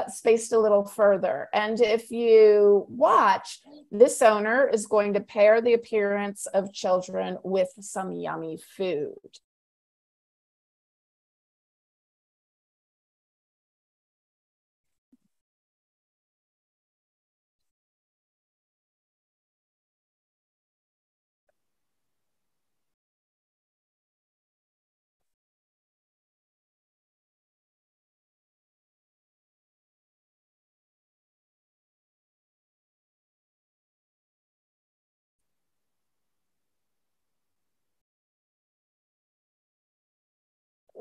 [SPEAKER 3] spaced a little further. And if you watch, this owner is going to pair the appearance of children with some yummy food.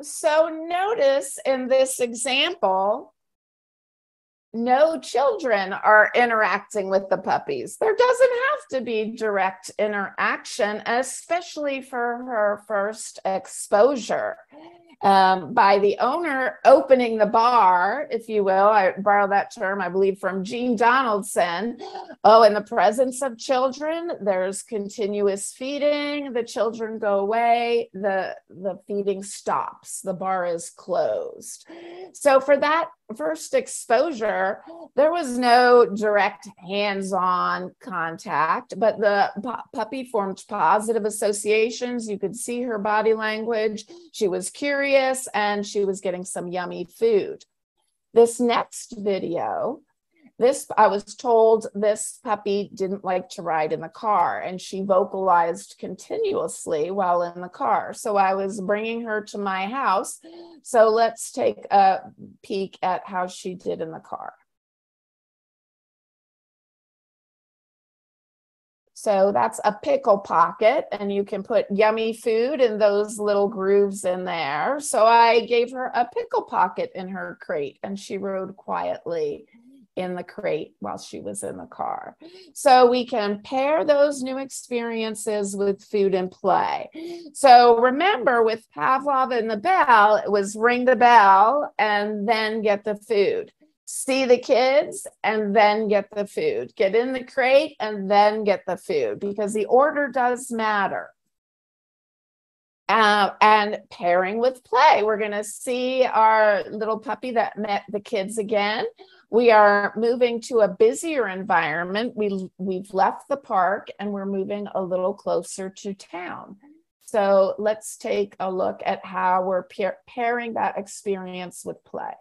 [SPEAKER 3] So notice in this example, no children are interacting with the puppies. There doesn't have to be direct interaction, especially for her first exposure. By the owner opening the bar, if you will, I borrow that term, I believe, from Jean Donaldson. Oh, in the presence of children, there's continuous feeding. The children go away. The feeding stops. The bar is closed. So for that first exposure, there was no direct hands-on contact, but the puppy formed positive associations. You could see her body language. She was curious and she was getting some yummy food. This next video, I was told this puppy didn't like to ride in the car, and she vocalized continuously while in the car. So I was bringing her to my house. So let's take a peek at how she did in the car. So that's a pickle pocket, and you can put yummy food in those little grooves in there. So I gave her a pickle pocket in her crate, and she rode quietly in the crate while she was in the car. So we can pair those new experiences with food and play. So remember, with Pavlov and the bell, it was ring the bell and then get the food. see the kids and then get the food. Get in the crate and then get the food, because the order does matter. And pairing with play. We're going to see our little puppy that met the kids again. We are moving to a busier environment. We've left the park and we're moving a little closer to town. So let's take a look at how we're pairing that experience with play.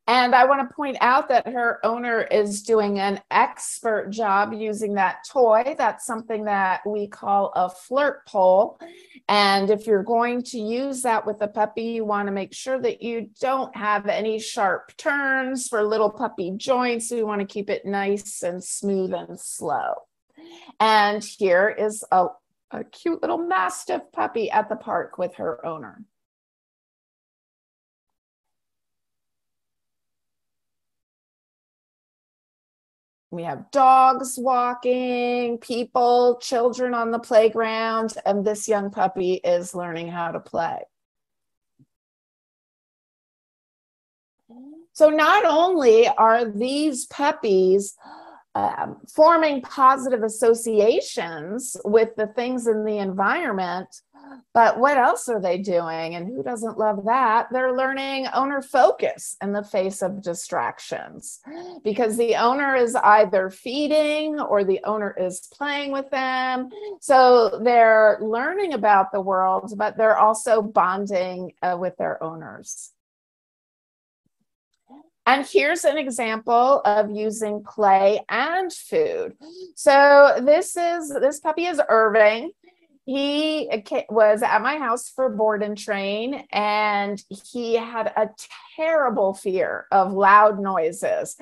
[SPEAKER 3] And I want to point out that her owner is doing an expert job using that toy. That's something that we call a flirt pole. And if you're going to use that with a puppy, you want to make sure that you don't have any sharp turns for little puppy joints. We want to keep it nice and smooth and slow. And here is a cute little Mastiff puppy at the park with her owner. We have dogs walking, people, children on the playground, and this young puppy is learning how to play. So not only are these puppies forming positive associations with the things in the environment, but what else are they doing? And who doesn't love that? They're learning owner focus in the face of distractions, because the owner is either feeding or the owner is playing with them. So they're learning about the world, but they're also bonding with their owners. And here's an example of using play and food. So this puppy is Irving. He was at my house for board and train, and he had a terrible fear of loud noises,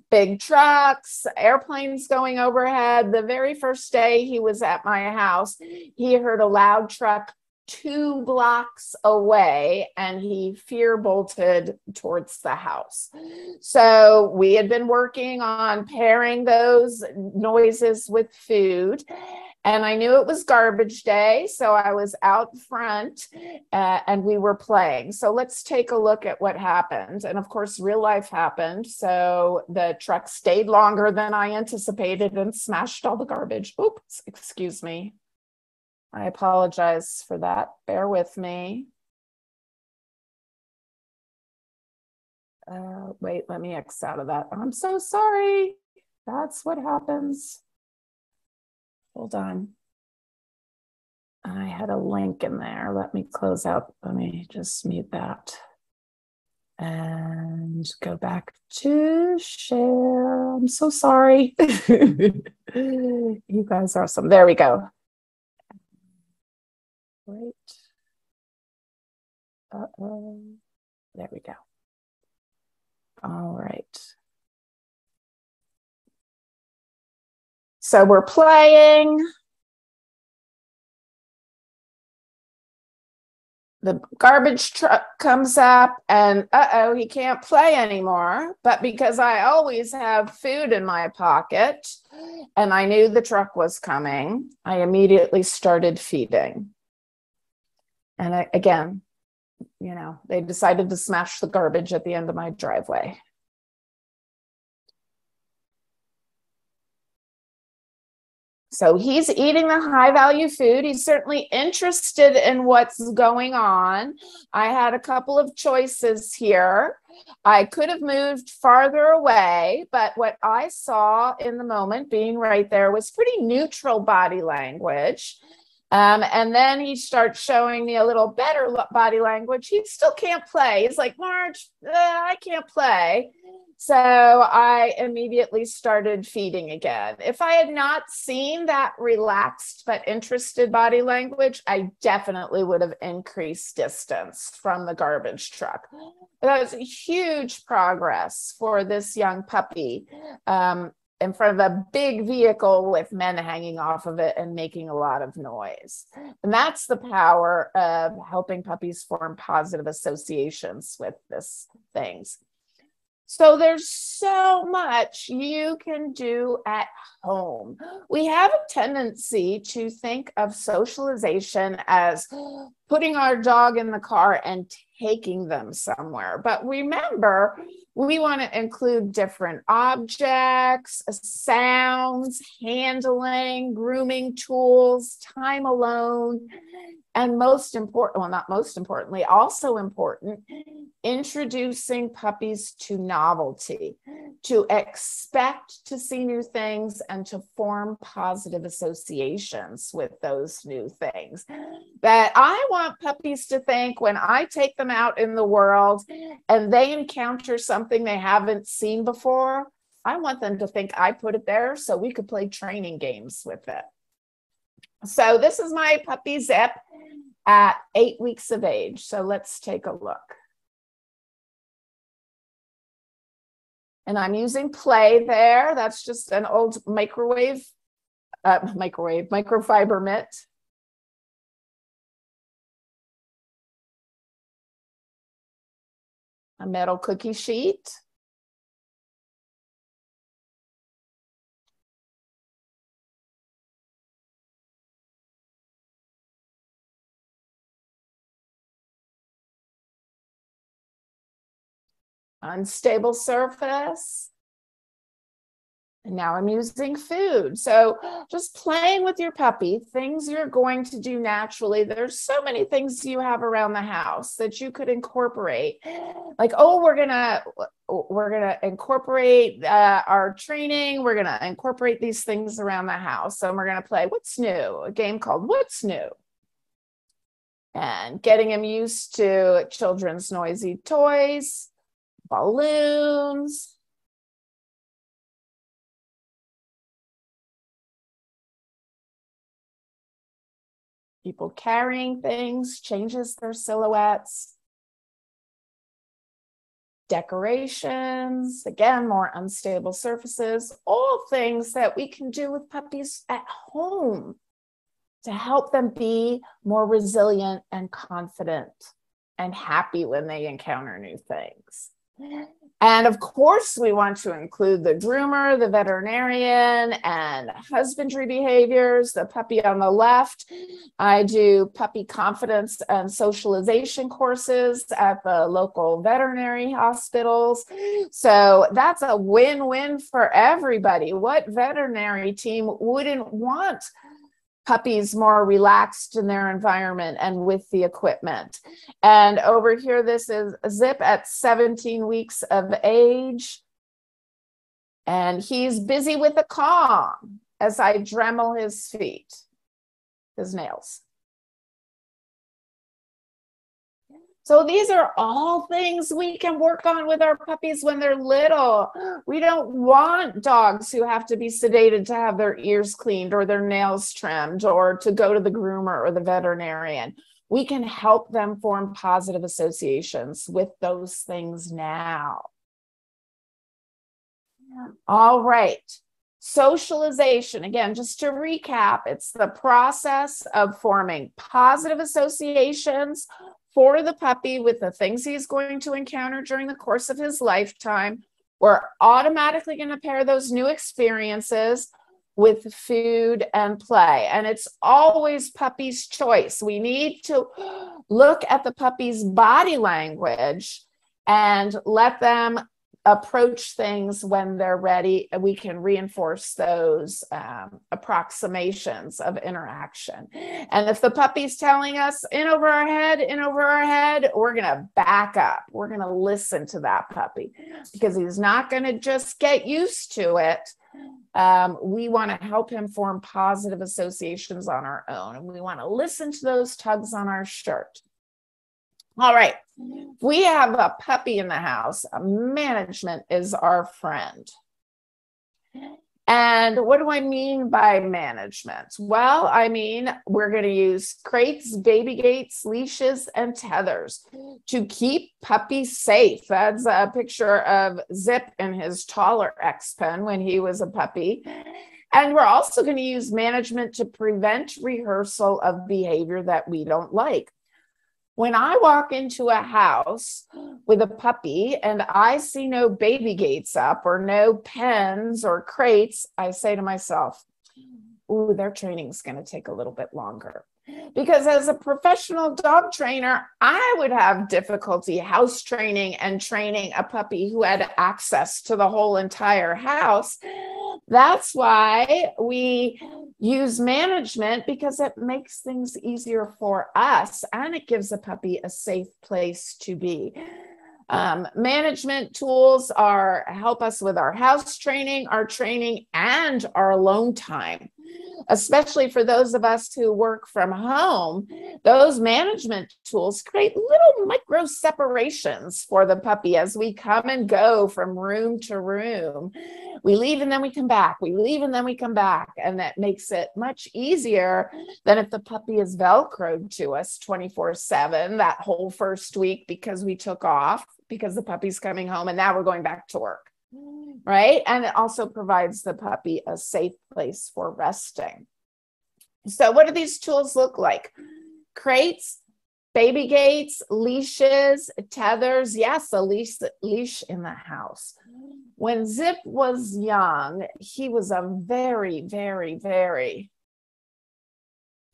[SPEAKER 3] big trucks, airplanes going overhead. The very first day he was at my house, he heard a loud truck 2 blocks away, and he fear bolted towards the house. So we had been working on pairing those noises with food. And I knew it was garbage day, so I was out front and we were playing. So let's take a look at what happened. And of course, real life happened. So the truck stayed longer than I anticipated and smashed all the garbage. Oops, excuse me. I apologize for that. Bear with me. Wait, let me X out of that. I'm so sorry. That's what happens. Hold on. I had a link in there. Let me close out. Let me just mute that. And go back to share. I'm so sorry. You guys are awesome. There we go. Great. Uh-oh. There we go. All right. So we're playing. The garbage truck comes up and uh-oh, he can't play anymore. But because I always have food in my pocket and I knew the truck was coming, I immediately started feeding. And again, you know, they decided to smash the garbage at the end of my driveway. So he's eating the high value food. He's certainly interested in what's going on. I had a couple of choices here. I could have moved farther away, but what I saw in the moment, being right there, was pretty neutral body language. And then he starts showing me a little better body language. He still can't play. He's like, Marge, I can't play. So I immediately started feeding again. If I had not seen that relaxed but interested body language, I definitely would have increased distance from the garbage truck. But that was a huge progress for this young puppy. in front of a big vehicle with men hanging off of it and making a lot of noise. And that's the power of helping puppies form positive associations with these things. So there's so much you can do at home. We have a tendency to think of socialization as putting our dog in the car and taking them somewhere. But remember, we want to include different objects, sounds, handling, grooming tools, time alone, and most important, well, not most importantly, also important, introducing puppies to novelty, to expect to see new things and to form positive associations with those new things. That I want puppies to think when I take them out in the world and they encounter something they haven't seen before, I want them to think I put it there so we could play training games with it. So this is my puppy Zip at 8 weeks of age. So let's take a look. And I'm using Play there. That's just an old microfiber mitt. A metal cookie sheet. Unstable surface. And now I'm using food. So just playing with your puppy, things you're going to do naturally. There's so many things you have around the house that you could incorporate. Like, oh, we're gonna incorporate our training. We're gonna incorporate these things around the house. So we're gonna play What's New, a game called What's New. And getting him used to children's noisy toys, balloons. People carrying things, changes their silhouettes. Decorations, again, more unstable surfaces, all things that we can do with puppies at home to help them be more resilient and confident and happy when they encounter new things. And of course, we want to include the groomer, the veterinarian, and husbandry behaviors. The puppy on the left, I do puppy confidence and socialization courses at the local veterinary hospitals. So that's a win-win for everybody. What veterinary team wouldn't want puppies more relaxed in their environment and with the equipment? And over here, this is Zip at 17 weeks of age. And he's busy with a Kong as I Dremel his feet, his nails. So these are all things we can work on with our puppies when they're little. We don't want dogs who have to be sedated to have their ears cleaned or their nails trimmed or to go to the groomer or the veterinarian. We can help them form positive associations with those things now. All right. Socialization, again, just to recap, it's the process of forming positive associations for the puppy with the things he's going to encounter during the course of his lifetime. We're automatically going to pair those new experiences with food and play. And it's always puppy's choice. We need to look at the puppy's body language and let them approach things when they're ready. We can reinforce those approximations of interaction. And if the puppy's telling us in over our head, we're going to back up. We're going to listen to that puppy because he's not going to just get used to it. We want to help him form positive associations on our own. And we want to listen to those tugs on our shirt. All right, we have a puppy in the house. Management is our friend. And what do I mean by management? Well, I mean, we're going to use crates, baby gates, leashes, and tethers to keep puppies safe. That's a picture of Zip in his taller X-Pen when he was a puppy. And we're also going to use management to prevent rehearsal of behavior that we don't like. When I walk into a house with a puppy and I see no baby gates up or no pens or crates, I say to myself, ooh, their training is going to take a little bit longer. Because as a professional dog trainer, I would have difficulty house training and training a puppy who had access to the whole entire house. That's why we use management, because it makes things easier for us and it gives a puppy a safe place to be. Management tools help us with our house training, our training, and our alone time. Especially for those of us who work from home, those management tools create little micro separations for the puppy as we come and go from room to room. We leave and then we come back. We leave and then we come back. And that makes it much easier than if the puppy is Velcroed to us 24/7 that whole first week because we took off, because the puppy's coming home and now we're going back to work. Right? And it also provides the puppy a safe place for resting. So what do these tools look like? Crates, baby gates, leashes, tethers. Yes, a leash in the house. When Zip was young, he was a very, very, very,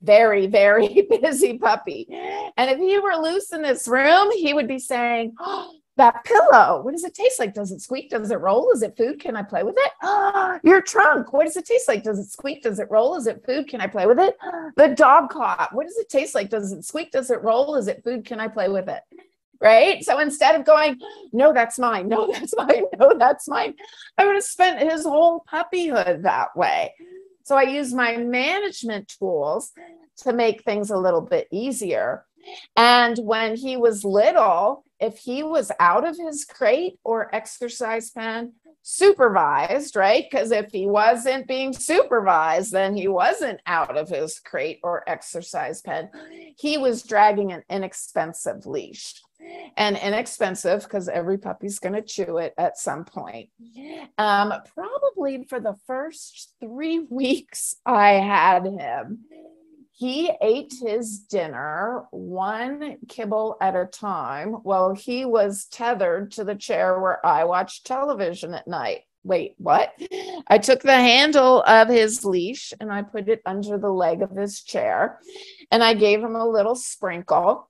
[SPEAKER 3] very, very busy puppy. And if he were loose in this room, he would be saying, oh, that pillow, what does it taste like? Does it squeak? Does it roll? Is it food? Can I play with it? Oh, your trunk, what does it taste like? Does it squeak? Does it roll? Is it food? Can I play with it? The dog cot, what does it taste like? Does it squeak? Does it roll? Is it food? Can I play with it? Right? So instead of going, no, that's mine. No, that's mine. No, that's mine. I would have spent his whole puppyhood that way. So I use my management tools to make things a little bit easier. And when he was little, if he was out of his crate or exercise pen, supervised, right? Because if he wasn't being supervised, then he wasn't out of his crate or exercise pen. He was dragging an inexpensive leash. And inexpensive because every puppy's going to chew it at some point. Probably for the first 3 weeks I had him, he ate his dinner one kibble at a time while he was tethered to the chair where I watched television at night. Wait, what? I took the handle of his leash and I put it under the leg of his chair and I gave him a little sprinkle.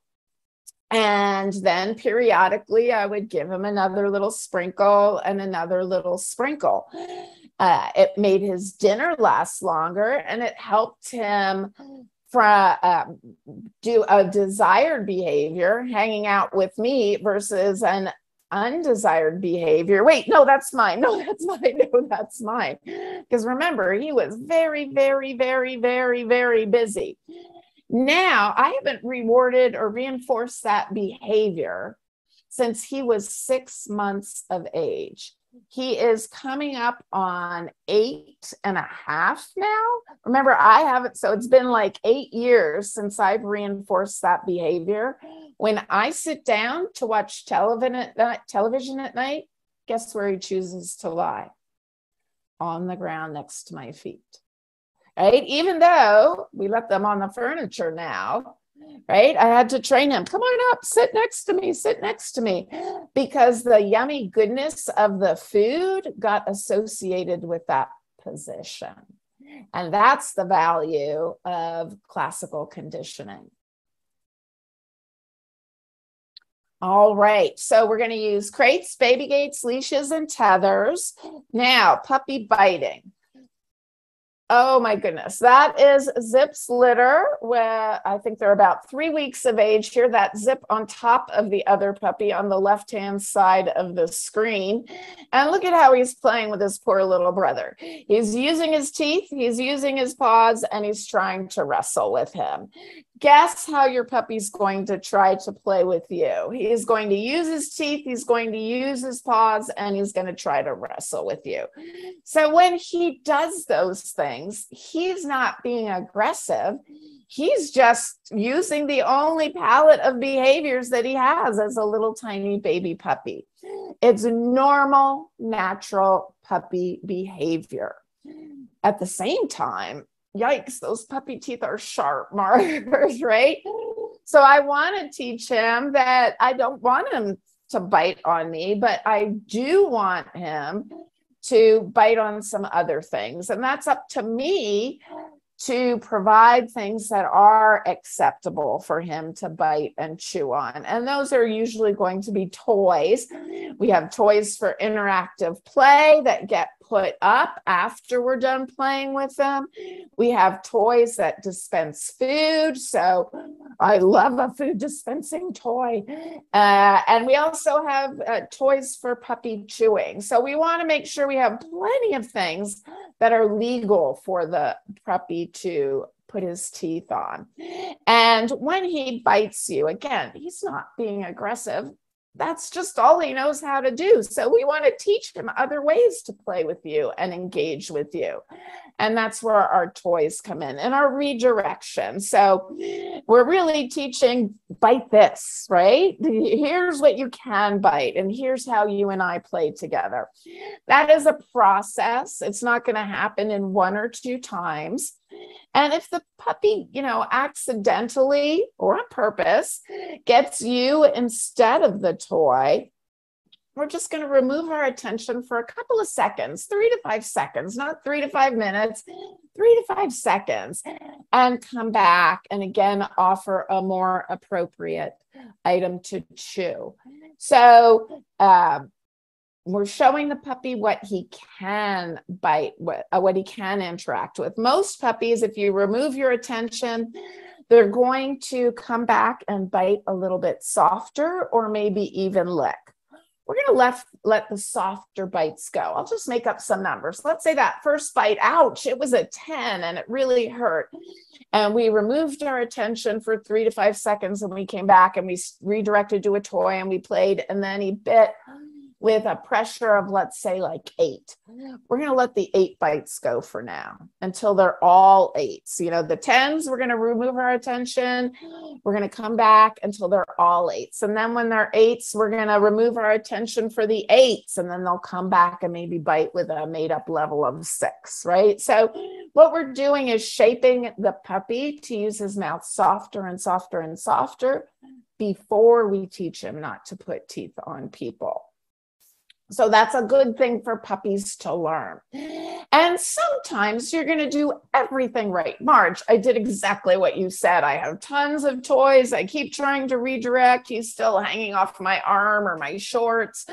[SPEAKER 3] And then periodically I would give him another little sprinkle and another little sprinkle. It made his dinner last longer and it helped him do a desired behavior, hanging out with me, versus an undesired behavior. Wait, no, that's mine. No, that's mine. No, that's mine. Because remember, he was very, very, very, very, very busy. Now, I haven't rewarded or reinforced that behavior since he was 6 months of age. He is coming up on 8.5 now. Remember, I haven't, so it's been like 8 years since I've reinforced that behavior. When I sit down to watch television at night, guess where he chooses to lie? On the ground next to my feet. Right? Even though we let them on the furniture now, right? I had to train him. Come on up, sit next to me, sit next to me. Because the yummy goodness of the food got associated with that position. And that's the value of classical conditioning. All right, so we're going to use crates, baby gates, leashes, and tethers. Now, puppy biting. Oh my goodness, that is Zip's litter, where I think they're about 3 weeks of age here. That Zip on top of the other puppy on the left-hand side of the screen. And look at how he's playing with his poor little brother. He's using his teeth, he's using his paws, and he's trying to wrestle with him. guess how your puppy's going to try to play with you. He is going to use his teeth, he's going to use his paws, and he's going to try to wrestle with you. So when he does those things, he's not being aggressive. He's just using the only palette of behaviors that he has as a little tiny baby puppy. It's normal, natural puppy behavior. At the same time, yikes, those puppy teeth are sharp, Marge, right? So I want to teach him that I don't want him to bite on me, but I do want him to bite on some other things. And that's up to me to provide things that are acceptable for him to bite and chew on. And those are usually going to be toys. We have toys for interactive play that get put up after we're done playing with them. We have toys that dispense food. So I love a food dispensing toy. And we also have toys for puppy chewing. So we want to make sure we have plenty of things that are legal for the puppy to put his teeth on. And when he bites you, again, he's not being aggressive. That's just all he knows how to do. So we want to teach him other ways to play with you and engage with you. And that's where our toys come in and our redirection. So we're really teaching bite this, right? Here's what you can bite, and here's how you and I play together. That is a process. It's not going to happen in 1 or 2 times. And if the puppy, accidentally or on purpose gets you instead of the toy, we're just going to remove our attention for a couple of seconds, 3 to 5 seconds, not 3 to 5 minutes, 3 to 5 seconds, and come back and again offer a more appropriate item to chew. So we're showing the puppy what he can bite, what he can interact with. Most puppies, if you remove your attention, they're going to come back and bite a little bit softer or maybe even lick. We're going to let the softer bites go. I'll just make up some numbers. Let's say that first bite, ouch, it was a 10 and it really hurt. And we removed our attention for 3 to 5 seconds and we came back and we redirected to a toy and we played, and then he bit with a pressure of, let's say, like 8. We're going to let the 8 bites go for now until they're all 8s. The 10s, we're going to remove our attention. We're going to come back until they're all 8s. And then when they're 8s, we're going to remove our attention for the 8s. And then they'll come back and maybe bite with a made up level of 6, right? So what we're doing is shaping the puppy to use his mouth softer and softer and softer before we teach him not to put teeth on people. So that's a good thing for puppies to learn. And sometimes you're going to do everything right. Marge, I did exactly what you said. I have tons of toys. I keep trying to redirect. He's still hanging off my arm or my shorts.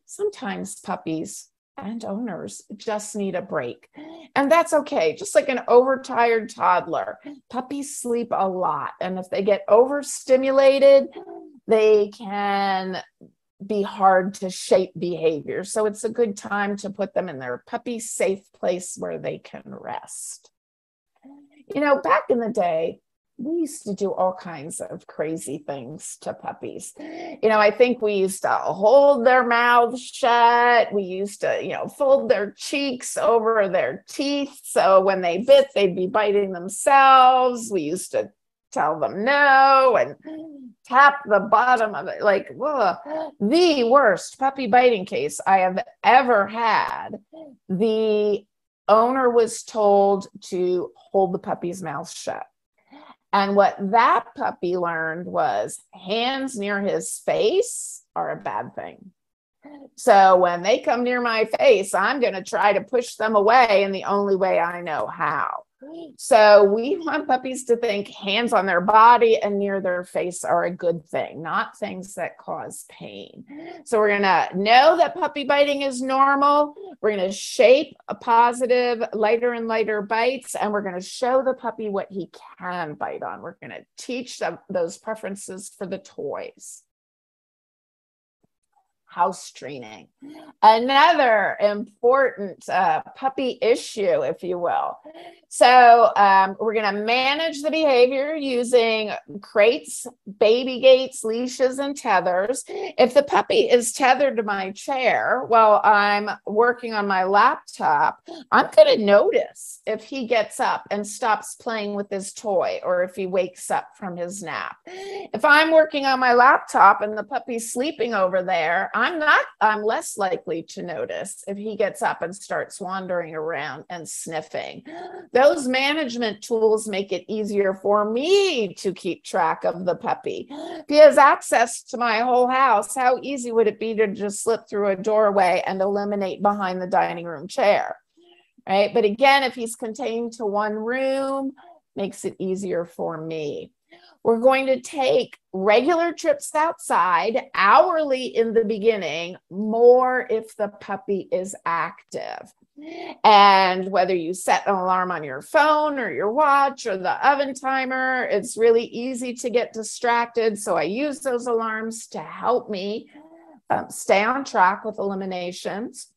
[SPEAKER 3] Sometimes puppies and owners just need a break. And that's okay. Just like an overtired toddler, puppies sleep a lot. And if they get overstimulated, they can be hard to shape behavior. So it's a good time to put them in their puppy safe place where they can rest. Back in the day, we used to do all kinds of crazy things to puppies. I think we used to hold their mouths shut. We used to, fold their cheeks over their teeth. So when they bit, they'd be biting themselves. We used to tell them no and tap the bottom of it. Like, whoa, the worst puppy biting case I have ever had. The owner was told to hold the puppy's mouth shut. And what that puppy learned was hands near his face are a bad thing. So when they come near my face, I'm going to try to push them away in the only way I know how. So we want puppies to think hands on their body and near their face are a good thing, not things that cause pain. So we're going to know that puppy biting is normal. We're going to shape a positive, lighter and lighter bites, and we're going to show the puppy what he can bite on. We're going to teach them those preferences for the toys. house training. Another important puppy issue, if you will. So we're going to manage the behavior using crates, baby gates, leashes, and tethers. If the puppy is tethered to my chair while I'm working on my laptop, I'm going to notice if he gets up and stops playing with his toy, or if he wakes up from his nap. If I'm working on my laptop and the puppy's sleeping over there, I'm less likely to notice if he gets up and starts wandering around and sniffing. Those management tools make it easier for me to keep track of the puppy. If he has access to my whole house, how easy would it be to just slip through a doorway and eliminate behind the dining room chair, right? But again, if he's contained to one room, makes it easier for me. We're going to take regular trips outside, hourly in the beginning, more if the puppy is active. And whether you set an alarm on your phone or your watch or the oven timer, it's really easy to get distracted. So I use those alarms to help me stay on track with eliminations.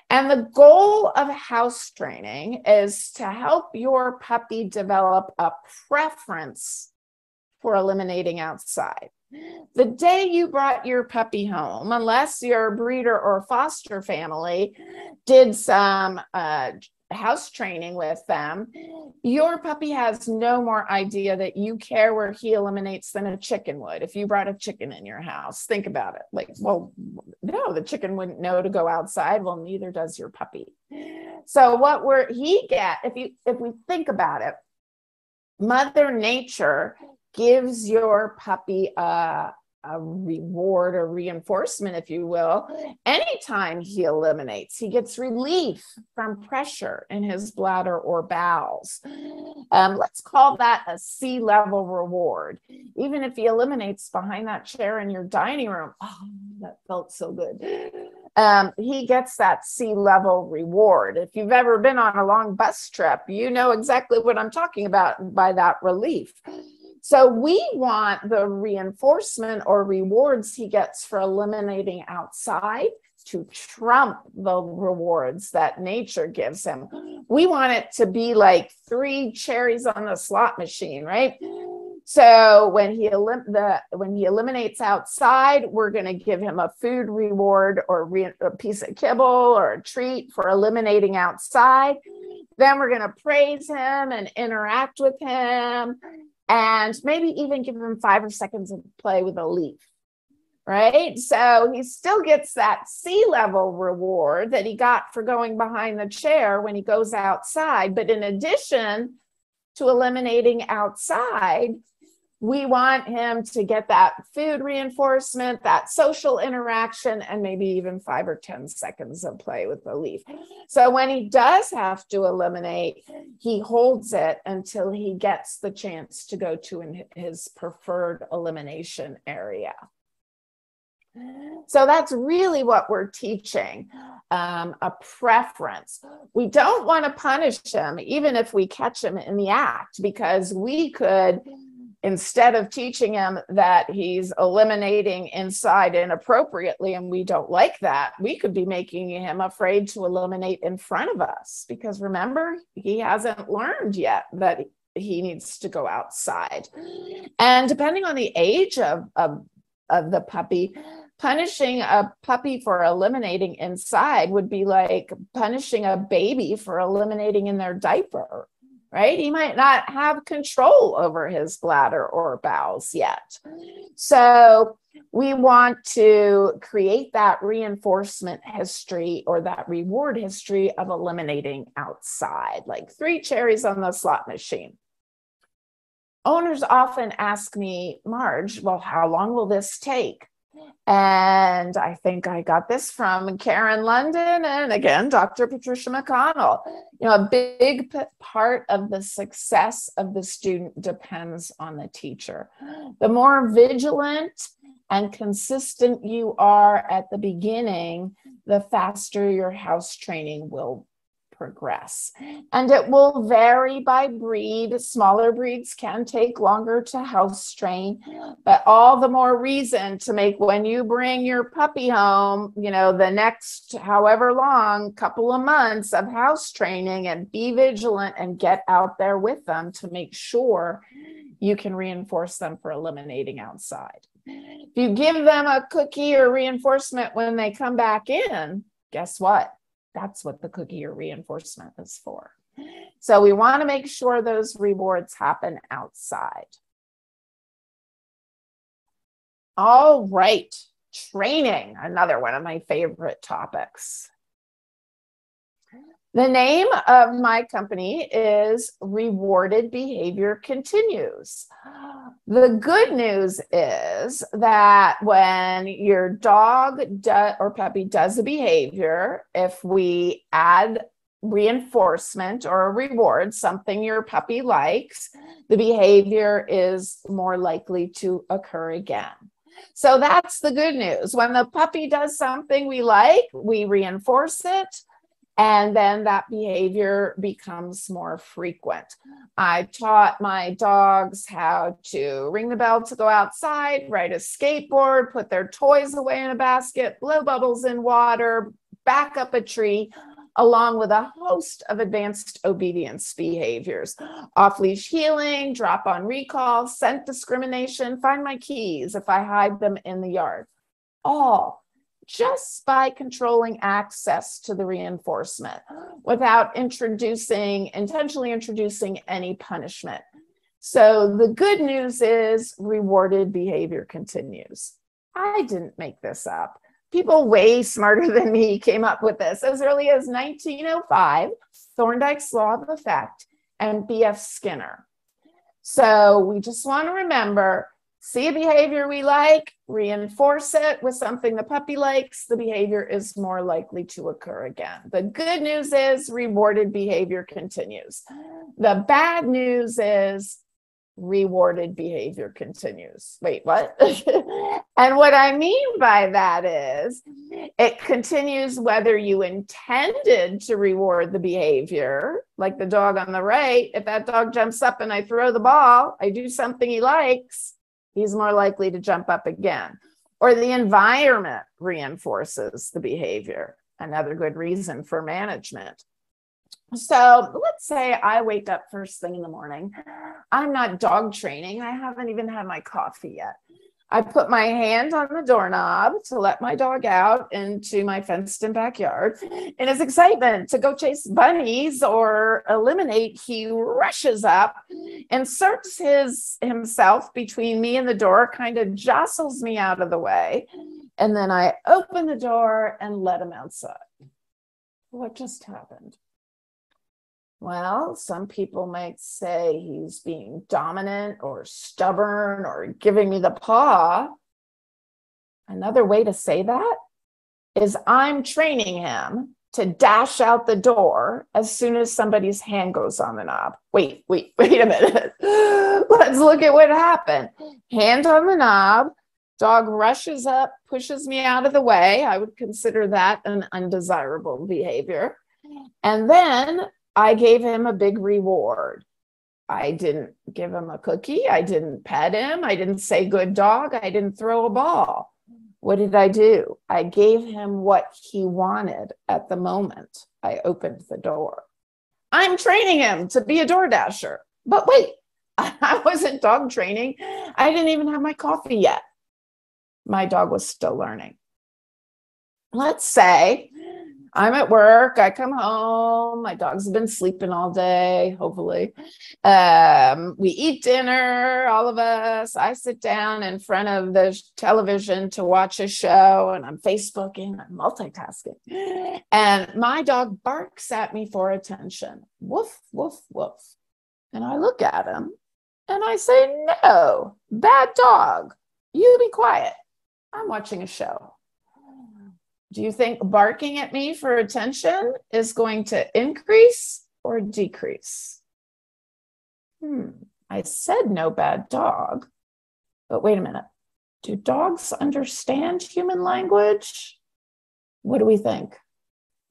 [SPEAKER 3] And the goal of house training is to help your puppy develop a preference for eliminating outside. The day you brought your puppy home, unless your breeder or foster family did some house training with them, your puppy has no more idea that you care where he eliminates than a chicken would. If you brought a chicken in your house, think about it. Like, well, no, the chicken wouldn't know to go outside. Well, neither does your puppy. So if we think about it, Mother Nature gives your puppy a reward or reinforcement, if you will. Anytime he eliminates, he gets relief from pressure in his bladder or bowels. Let's call that a C-level reward. Even if he eliminates behind that chair in your dining room, oh, that felt so good. He gets that C-level reward. If you've ever been on a long bus trip, you know exactly what I'm talking about by that relief. So we want the reinforcement or rewards he gets for eliminating outside to trump the rewards that nature gives him. We want it to be like 3 cherries on the slot machine, right? So when he eliminates outside, we're going to give him a food reward or a piece of kibble or a treat for eliminating outside. Then we're going to praise him and interact with him, and maybe even give him 5 or seconds of play with a leaf, right? So he still gets that C-level reward that he got for going behind the chair when he goes outside. But in addition to eliminating outside, we want him to get that food reinforcement, that social interaction, and maybe even 5 or 10 seconds of play with the leaf. So when he does have to eliminate, he holds it until he gets the chance to go to his preferred elimination area. So that's really what we're teaching, a preference. We don't want to punish him, even if we catch him in the act, because we could, instead of teaching him that he's eliminating inside inappropriately and we don't like that, we could be making him afraid to eliminate in front of us, because remember, he hasn't learned yet that he needs to go outside. And depending on the age of the puppy, punishing a puppy for eliminating inside would be like punishing a baby for eliminating in their diaper. Right? He might not have control over his bladder or bowels yet. So we want to create that reinforcement history or that reward history of eliminating outside, like 3 cherries on the slot machine. Owners often ask me, Marge, well, how long will this take? And I think I got this from Karen London and again, Dr. Patricia McConnell. You know, a big part of the success of the student depends on the teacher. The more vigilant and consistent you are at the beginning, the faster your house training will progress. And it will vary by breed. Smaller breeds can take longer to house train, but all the more reason to make, when you bring your puppy home, you know, the next however long couple of months of house training, and be vigilant and get out there with them to make sure you can reinforce them for eliminating outside. If you give them a cookie or reinforcement when they come back in, guess what? That's what the cookie or reinforcement is for. So we want to make sure those rewards happen outside. All right, training, another one of my favorite topics. The name of my company is Rewarded Behavior Continues. The good news is that when your dog or puppy does a behavior, if we add reinforcement or a reward, something your puppy likes, the behavior is more likely to occur again. So that's the good news. When the puppy does something we like, we reinforce it, and then that behavior becomes more frequent. I taught my dogs how to ring the bell to go outside, ride a skateboard, put their toys away in a basket, blow bubbles in water, back up a tree, along with a host of advanced obedience behaviors. Off-leash heeling, drop on recall, scent discrimination, find my keys if I hide them in the yard. All just by controlling access to the reinforcement without intentionally introducing any punishment. So the good news is rewarded behavior continues. I didn't make this up. People way smarter than me came up with this as early as 1905, Thorndike's Law of Effect, and B.F. Skinner. So we just want to remember, see a behavior we like, reinforce it with something the puppy likes, the behavior is more likely to occur again. The good news is rewarded behavior continues. The bad news is rewarded behavior continues. Wait, what? And what I mean by that is it continues whether you intended to reward the behavior, like the dog on the right. If that dog jumps up and I throw the ball, I do something he likes, he's more likely to jump up again. Or the environment reinforces the behavior, another good reason for management. So let's say I wake up first thing in the morning. I'm not dog training. I haven't even had my coffee yet. I put my hand on the doorknob to let my dog out into my fenced-in backyard. In his excitement to go chase bunnies or eliminate, he rushes up, inserts himself between me and the door, kind of jostles me out of the way, and then I open the door and let him outside. What just happened? Well, some people might say he's being dominant or stubborn or giving me the paw. Another way to say that is I'm training him to dash out the door as soon as somebody's hand goes on the knob. Wait a minute. Let's look at what happened. Hand on the knob, dog rushes up, pushes me out of the way. I would consider that an undesirable behavior. And then I gave him a big reward. I didn't give him a cookie. I didn't pet him. I didn't say good dog. I didn't throw a ball. What did I do? I gave him what he wanted at the moment I opened the door. I'm training him to be a door dasher. But wait, I wasn't dog training. I didn't even have my coffee yet. My dog was still learning. Let's say I'm at work, I come home, my dogs have been sleeping all day, hopefully. We eat dinner, all of us. I sit down in front of the television to watch a show, and I'm Facebooking, I'm multitasking. And my dog barks at me for attention. Woof, woof, woof. And I look at him and I say, no, bad dog. You be quiet. I'm watching a show. Do you think barking at me for attention is going to increase or decrease? I said no bad dog, but wait a minute. Do dogs understand human language? What do we think?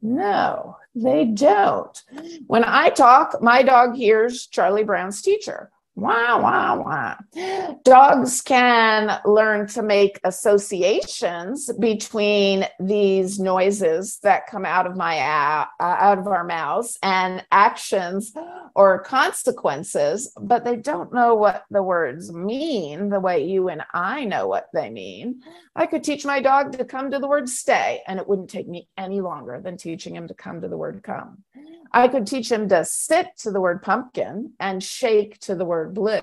[SPEAKER 3] No, they don't. When I talk, my dog hears Charlie Brown's teacher. Wah, wah, wah. Dogs can learn to make associations between these noises that come out of out of our mouths and actions or consequences, but they don't know what the words mean the way you and I know what they mean. I could teach my dog to come to the word stay, and it wouldn't take me any longer than teaching him to come to the word come. I could teach him to sit to the word pumpkin and shake to the word blue.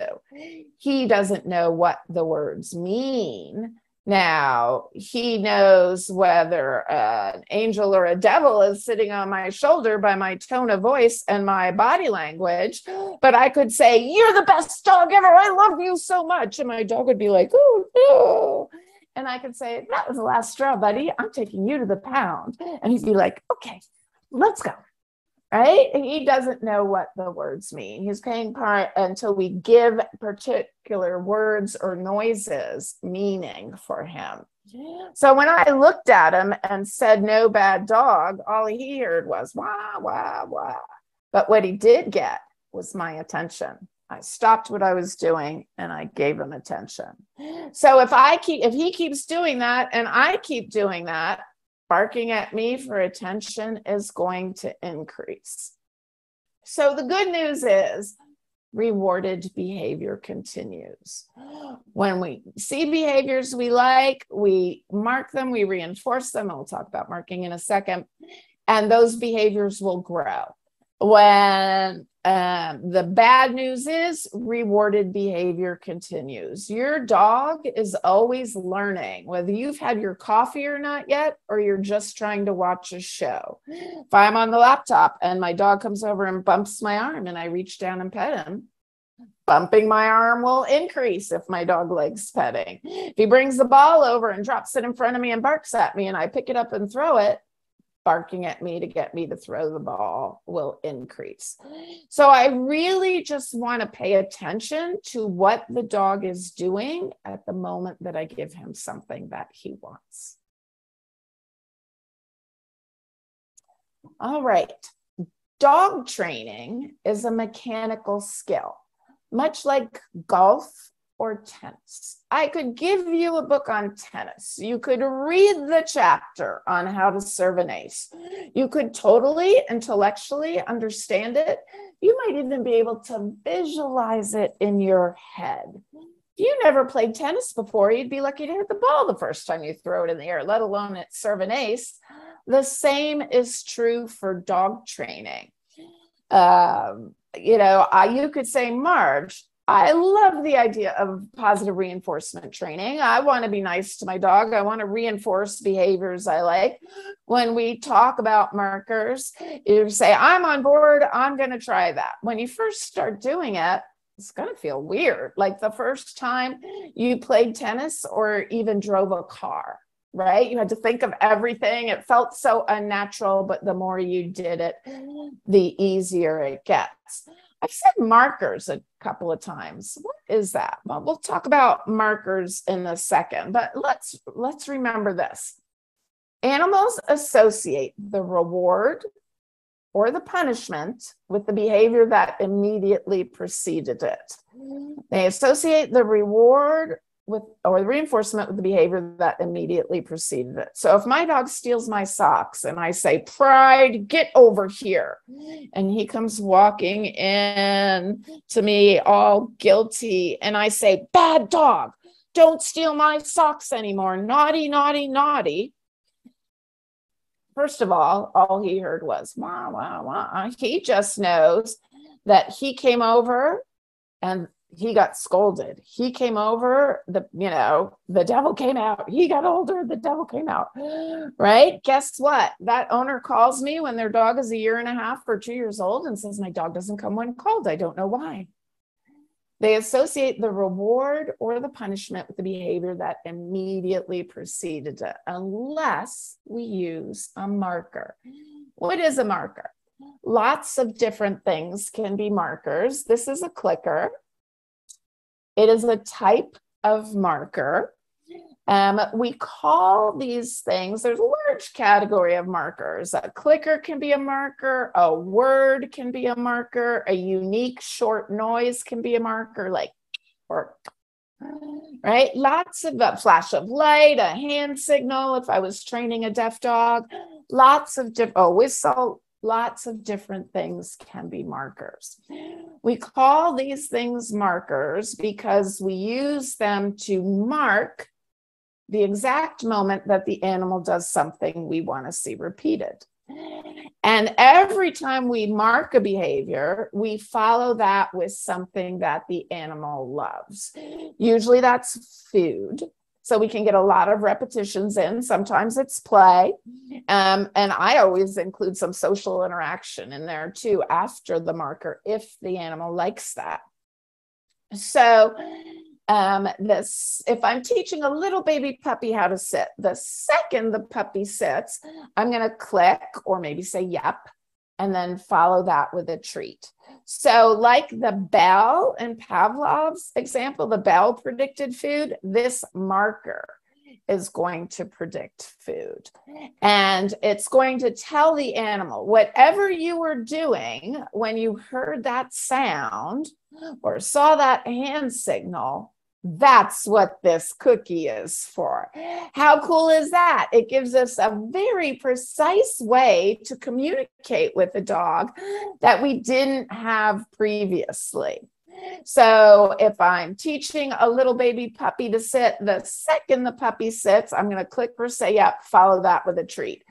[SPEAKER 3] He doesn't know what the words mean. Now, he knows whether an angel or a devil is sitting on my shoulder by my tone of voice and my body language, but I could say, "You're the best dog ever. I love you so much." And my dog would be like, "Oh, no." And I could say, "That was the last straw, buddy. I'm taking you to the pound." And he'd be like, "Okay, let's go." Right? He doesn't know what the words mean. He's paying part until we give particular words or noises meaning for him. So when I looked at him and said, "No bad dog," all he heard was wah, wah, wah. But what he did get was my attention. I stopped what I was doing and I gave him attention. So if he keeps doing that and I keep doing that, barking at me for attention is going to increase. So the good news is rewarded behavior continues. When we see behaviors we like, we mark them, we reinforce them, and we'll talk about marking in a second, and those behaviors will grow. When the bad news is rewarded behavior continues. Your dog is always learning, whether you've had your coffee or not yet, or you're just trying to watch a show. If I'm on the laptop and my dog comes over and bumps my arm and I reach down and pet him, bumping my arm will increase if my dog likes petting. If he brings the ball over and drops it in front of me and barks at me and I pick it up and throw it, barking at me to get me to throw the ball will increase. So I really just want to pay attention to what the dog is doing at the moment that I give him something that he wants. All right. Dog training is a mechanical skill, much like golf or tennis. I could give you a book on tennis. You could read the chapter on how to serve an ace. You could totally intellectually understand it. You might even be able to visualize it in your head. If you never played tennis before, you'd be lucky to hit the ball the first time you throw it in the air, let alone it serve an ace. The same is true for dog training. You could say, "Marge, I love the idea of positive reinforcement training. I want to be nice to my dog. I want to reinforce behaviors I like." When we talk about markers, you say, "I'm on board. I'm going to try that." When you first start doing it, it's going to feel weird. Like the first time you played tennis or even drove a car, right? You had to think of everything. It felt so unnatural, but the more you did it, the easier it gets. I've said markers a couple of times. What is that? Well, we'll talk about markers in a second, but let's remember this. Animals associate the reward or the punishment with the behavior that immediately preceded it. They associate the reward or the reinforcement with the behavior that immediately preceded it. So if my dog steals my socks and I say, "Pride, get over here," and he comes walking in to me all guilty, and I say, "Bad dog, don't steal my socks anymore. Naughty, naughty, naughty." First of all he heard was wah, wah, wah. He just knows that he came over and he got scolded. He came over, the devil came out. He got older, the devil came out, right? Guess what? That owner calls me when their dog is 1.5 or 2 years old and says, "My dog doesn't come when called. I don't know why." They associate the reward or the punishment with the behavior that immediately preceded it, unless we use a marker. What is a marker? Lots of different things can be markers. This is a clicker. It is a type of marker. We call these things, there's a large category of markers. A clicker can be a marker, a word can be a marker, a unique short noise can be a marker, like, or, right? Lots of a flash of light, a hand signal, if I was training a deaf dog, lots of different, whistle, lots of different things can be markers. We call these things markers because we use them to mark the exact moment that the animal does something we want to see repeated. And every time we mark a behavior, we follow that with something that the animal loves. Usually that's food. So we can get a lot of repetitions in. Sometimes it's play. And I always include some social interaction in there too after the marker if the animal likes that. So if I'm teaching a little baby puppy how to sit, the second the puppy sits, I'm going to click or maybe say yep, and then follow that with a treat. So like the bell in Pavlov's example, the bell predicted food, this marker is going to predict food. And it's going to tell the animal, whatever you were doing when you heard that sound or saw that hand signal, that's what this cookie is for. How cool is that? It gives us a very precise way to communicate with the dog that we didn't have previously. So if I'm teaching a little baby puppy to sit, the second the puppy sits, I'm going to click or say, yep, follow that with a treat.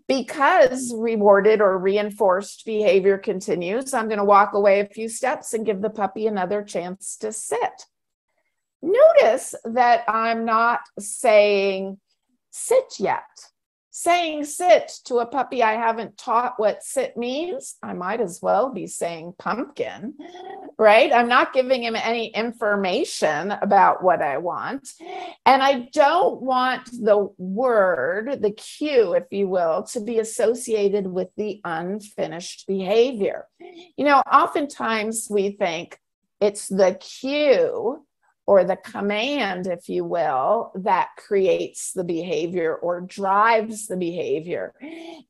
[SPEAKER 3] Because rewarded or reinforced behavior continues, I'm going to walk away a few steps and give the puppy another chance to sit. Notice that I'm not saying sit yet. Saying sit to a puppy I haven't taught what sit means, I might as well be saying pumpkin, right? I'm not giving him any information about what I want. And I don't want the word, the cue, if you will, to be associated with the unfinished behavior. You know, oftentimes we think it's the cue or the command, if you will, that creates the behavior or drives the behavior.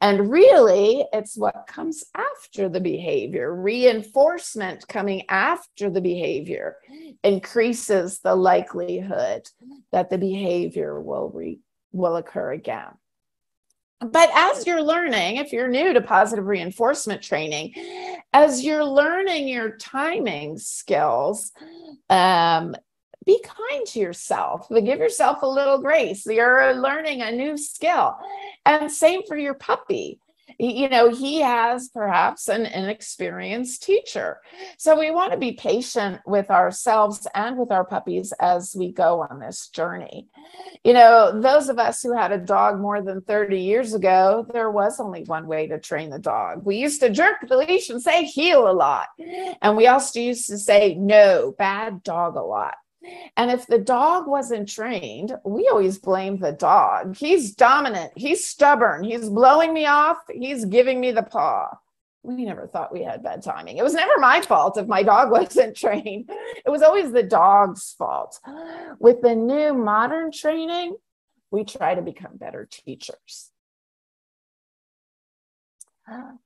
[SPEAKER 3] And really, it's what comes after the behavior. Reinforcement coming after the behavior increases the likelihood that the behavior will occur again. But as you're learning, if you're new to positive reinforcement training, as you're learning your timing skills, be kind to yourself, but give yourself a little grace. You're learning a new skill. And same for your puppy. You know, he has perhaps an inexperienced teacher. So we want to be patient with ourselves and with our puppies as we go on this journey. You know, those of us who had a dog more than 30 years ago, there was only one way to train the dog. We used to jerk the leash and say heel a lot. And we also used to say no, bad dog a lot. And if the dog wasn't trained, we always blamed the dog. He's dominant. He's stubborn. He's blowing me off. He's giving me the paw. We never thought we had bad timing. It was never my fault if my dog wasn't trained. It was always the dog's fault. With the new modern training, we try to become better teachers.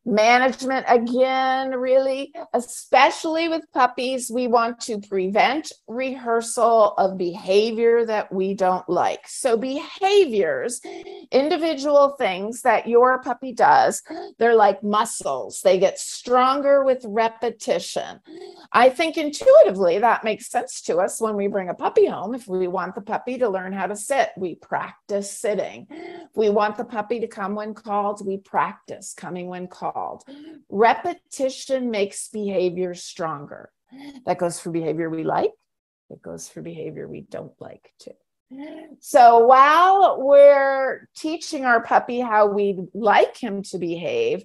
[SPEAKER 3] Management, again, really, especially with puppies, we want to prevent rehearsal of behavior that we don't like. So behaviors, individual things that your puppy does, they're like muscles. They get stronger with repetition. I think intuitively that makes sense to us when we bring a puppy home. If we want the puppy to learn how to sit, we practice sitting. If we want the puppy to come when called, we practice coming when called. Repetition makes behavior stronger. That goes for behavior we like. It goes for behavior we don't like too. So while we're teaching our puppy how we'd like him to behave,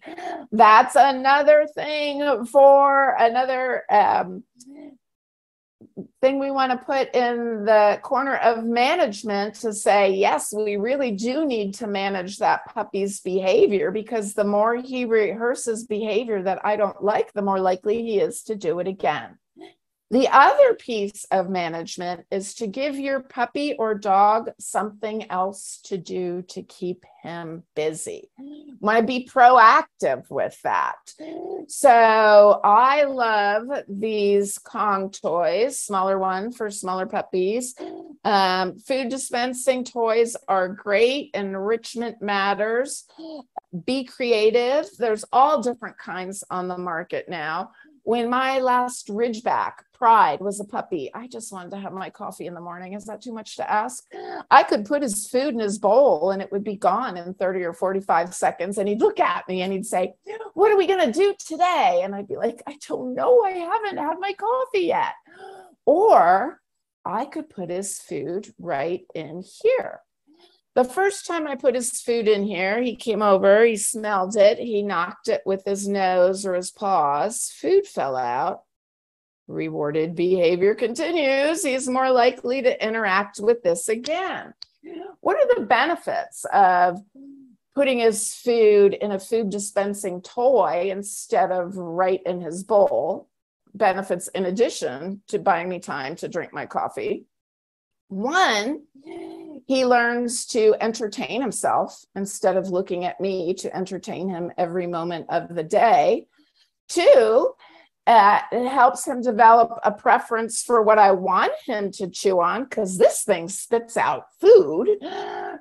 [SPEAKER 3] that's another thing for another thing we want to put in the corner of management to say, yes, we really do need to manage that puppy's behavior, because the more he rehearses behavior that I don't like, the more likely he is to do it again. The other piece of management is to give your puppy or dog something else to do to keep him busy. Want to be proactive with that. So I love these Kong toys, smaller one for smaller puppies. Food dispensing toys are great. Enrichment matters. Be creative. There's all different kinds on the market now. When my last Ridgeback, Pride, was a puppy, I just wanted to have my coffee in the morning. Is that too much to ask? I could put his food in his bowl and it would be gone in 30 or 45 seconds. And he'd look at me and he'd say, "What are we going to do today?" And I'd be like, "I don't know. I haven't had my coffee yet." Or I could put his food right in here. The first time I put his food in here, he came over, he smelled it, he knocked it with his nose or his paws, food fell out. Rewarded behavior continues. He's more likely to interact with this again. What are the benefits of putting his food in a food dispensing toy instead of right in his bowl? Benefits in addition to buying me time to drink my coffee. One, he learns to entertain himself instead of looking at me to entertain him every moment of the day. Two, it helps him develop a preference for what I want him to chew on, because this thing spits out food,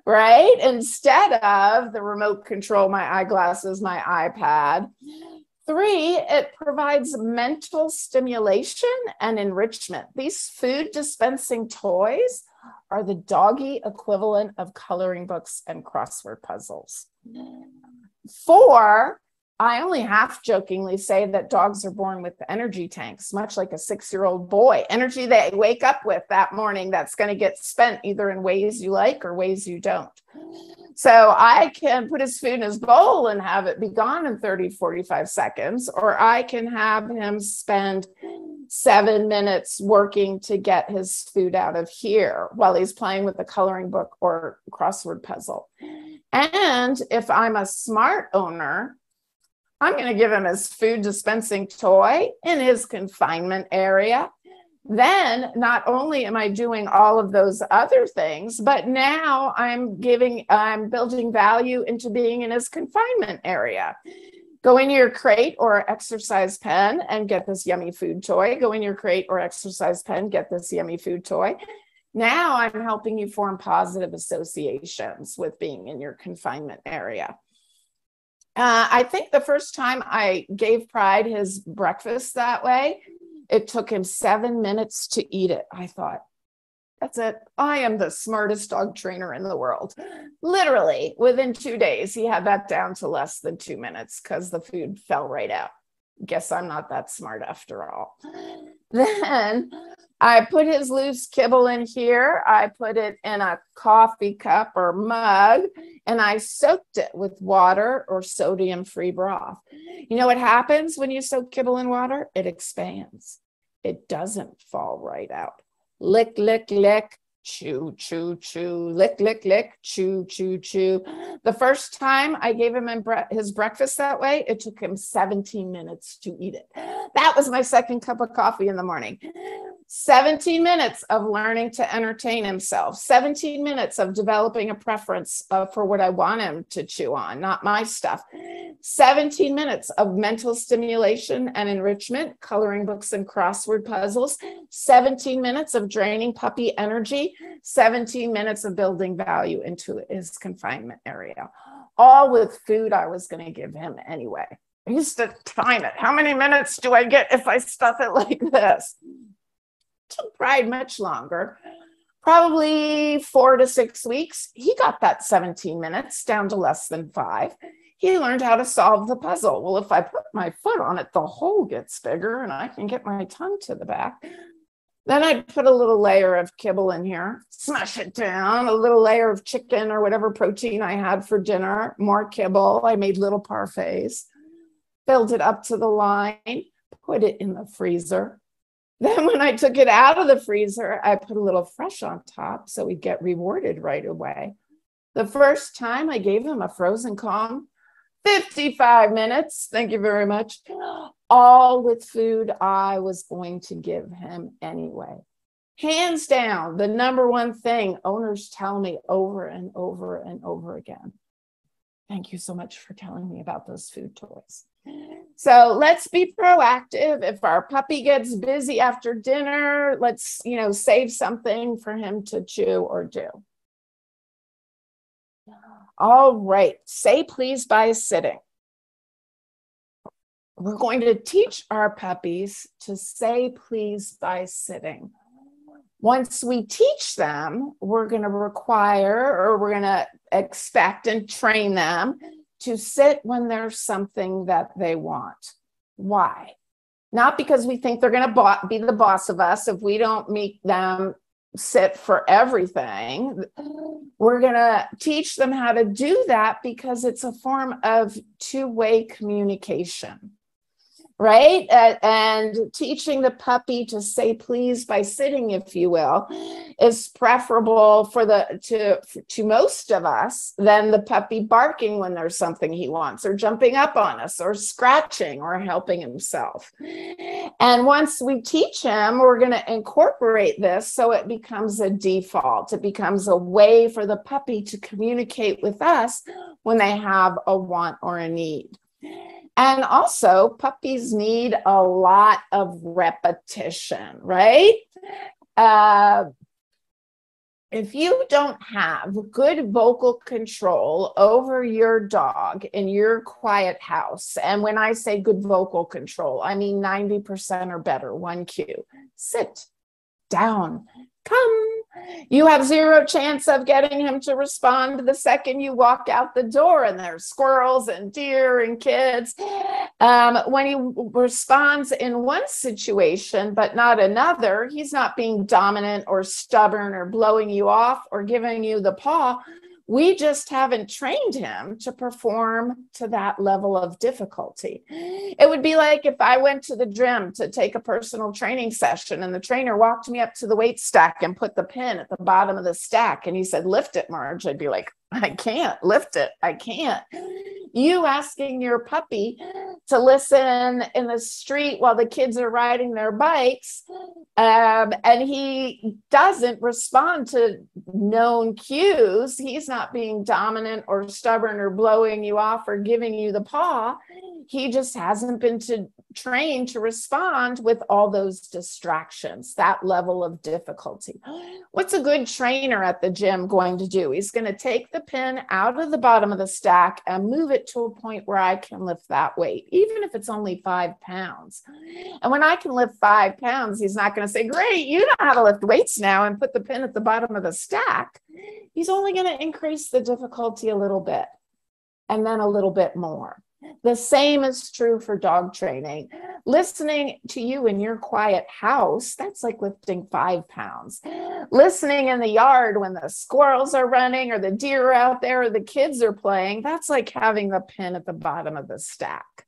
[SPEAKER 3] right? Instead of the remote control, my eyeglasses, my iPad. Three, it provides mental stimulation and enrichment. These food dispensing toys are the doggy equivalent of coloring books and crossword puzzles. Four, I only half jokingly say that dogs are born with energy tanks, much like a 6-year-old boy. Energy they wake up with that morning that's going to get spent either in ways you like or ways you don't. So I can put his food in his bowl and have it be gone in 30, 45 seconds, or I can have him spend 7 minutes working to get his food out of here while he's playing with a coloring book or crossword puzzle. And if I'm a smart owner, I'm going to give him his food dispensing toy in his confinement area. Then not only am I doing all of those other things, but now I'm building value into being in his confinement area. Go in your crate or exercise pen and get this yummy food toy. Go in your crate or exercise pen, get this yummy food toy. Now I'm helping you form positive associations with being in your confinement area. I think the first time I gave Pride his breakfast that way, it took him 7 minutes to eat it. I thought, that's it. I am the smartest dog trainer in the world. Literally, within 2 days, he had that down to less than 2 minutes because the food fell right out. Guess I'm not that smart after all. Then I put his loose kibble in here. I put it in a coffee cup or mug, and I soaked it with water or sodium-free broth. You know what happens when you soak kibble in water? It expands. It doesn't fall right out. Lick, lick, lick, chew, chew, chew, lick, lick, lick, chew, chew, chew. The first time I gave him his breakfast that way, it took him 17 minutes to eat it. That was my second cup of coffee in the morning. 17 minutes of learning to entertain himself, 17 minutes of developing a preference for what I want him to chew on, not my stuff. 17 minutes of mental stimulation and enrichment, coloring books and crossword puzzles, 17 minutes of draining puppy energy, 17 minutes of building value into his confinement area, all with food I was going to give him anyway. I used to time it. How many minutes do I get if I stuff it like this? Took Pride much longer, probably 4 to 6 weeks. He got that 17 minutes down to less than 5. He learned how to solve the puzzle. Well, if I put my foot on it, the hole gets bigger and I can get my tongue to the back. Then I'd put a little layer of kibble in here, smash it down, a little layer of chicken or whatever protein I had for dinner, more kibble. I made little parfaits, filled it up to the line, put it in the freezer. Then when I took it out of the freezer, I put a little fresh on top so we'd get rewarded right away. The first time I gave him a frozen Kong, 55 minutes, thank you very much. all with food I was going to give him anyway. Hands down, the number one thing owners tell me over and over and over again. Thank you so much for telling me about those food toys. So let's be proactive. If our puppy gets busy after dinner, let's, save something for him to chew or do. All right, say please by sitting. We're going to teach our puppies to say please by sitting. Once we teach them, we're going to require, or we're going to expect and train them to sit when there's something that they want. Why? Not because we think they're going to be the boss of us if we don't make them sit for everything. We're going to teach them how to do that because it's a form of two-way communication. Right? And teaching the puppy to say please by sitting, if you will, is preferable to most of us than the puppy barking when there's something he wants, or jumping up on us, or scratching, or helping himself. And once we teach him, we're going to incorporate this so it becomes a default. It becomes a way for the puppy to communicate with us when they have a want or a need. And also, puppies need a lot of repetition, right? If you don't have good vocal control over your dog in your quiet house, and when I say good vocal control, I mean 90% or better, 1 cue: sit, down, come. You have zero chance of getting him to respond the second you walk out the door and there's squirrels and deer and kids. When he responds in one situation but not another, he's not being dominant or stubborn or blowing you off or giving you the paw. We just haven't trained him to perform to that level of difficulty. It would be like if I went to the gym to take a personal training session and the trainer walked me up to the weight stack and put the pin at the bottom of the stack and he said, "Lift it, Marge." I'd be like, "I can't lift it. I can't." You asking your puppy to listen in the street while the kids are riding their bikes, and he doesn't respond to known cues. He's not being dominant or stubborn or blowing you off or giving you the paw. He just hasn't been trained to respond with all those distractions, that level of difficulty. What's a good trainer at the gym going to do? He's going to take the pin out of the bottom of the stack and move it to a point where I can lift that weight, even if it's only 5 pounds. And when I can lift 5 pounds, he's not going to say, "Great, you know how to lift weights now," and put the pin at the bottom of the stack. He's only going to increase the difficulty a little bit and then a little bit more. The same is true for dog training. Listening to you in your quiet house, that's like lifting 5 pounds. Listening in the yard when the squirrels are running or the deer are out there or the kids are playing, that's like having the pin at the bottom of the stack.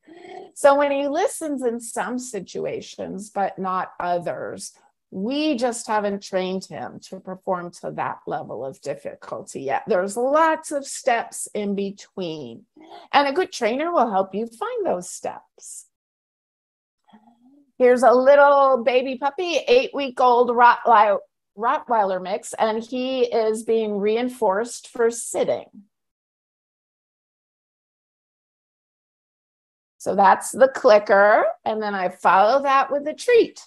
[SPEAKER 3] So when he listens in some situations, but not others, we just haven't trained him to perform to that level of difficulty yet. There's lots of steps in between, and a good trainer will help you find those steps. Here's a little baby puppy, 8-week-old Rottweiler mix, and he is being reinforced for sitting. So that's the clicker, and then I follow that with a treat.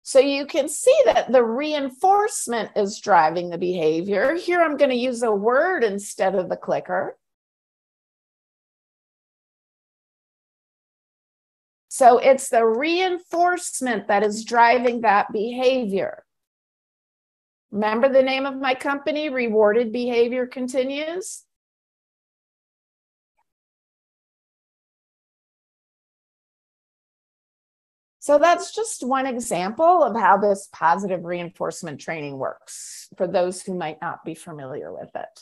[SPEAKER 3] So you can see that the reinforcement is driving the behavior. Here I'm going to use a word instead of the clicker. So it's the reinforcement that is driving that behavior. Remember the name of my company, Rewarded Behavior Continues? So that's just one example of how this positive reinforcement training works for those who might not be familiar with it.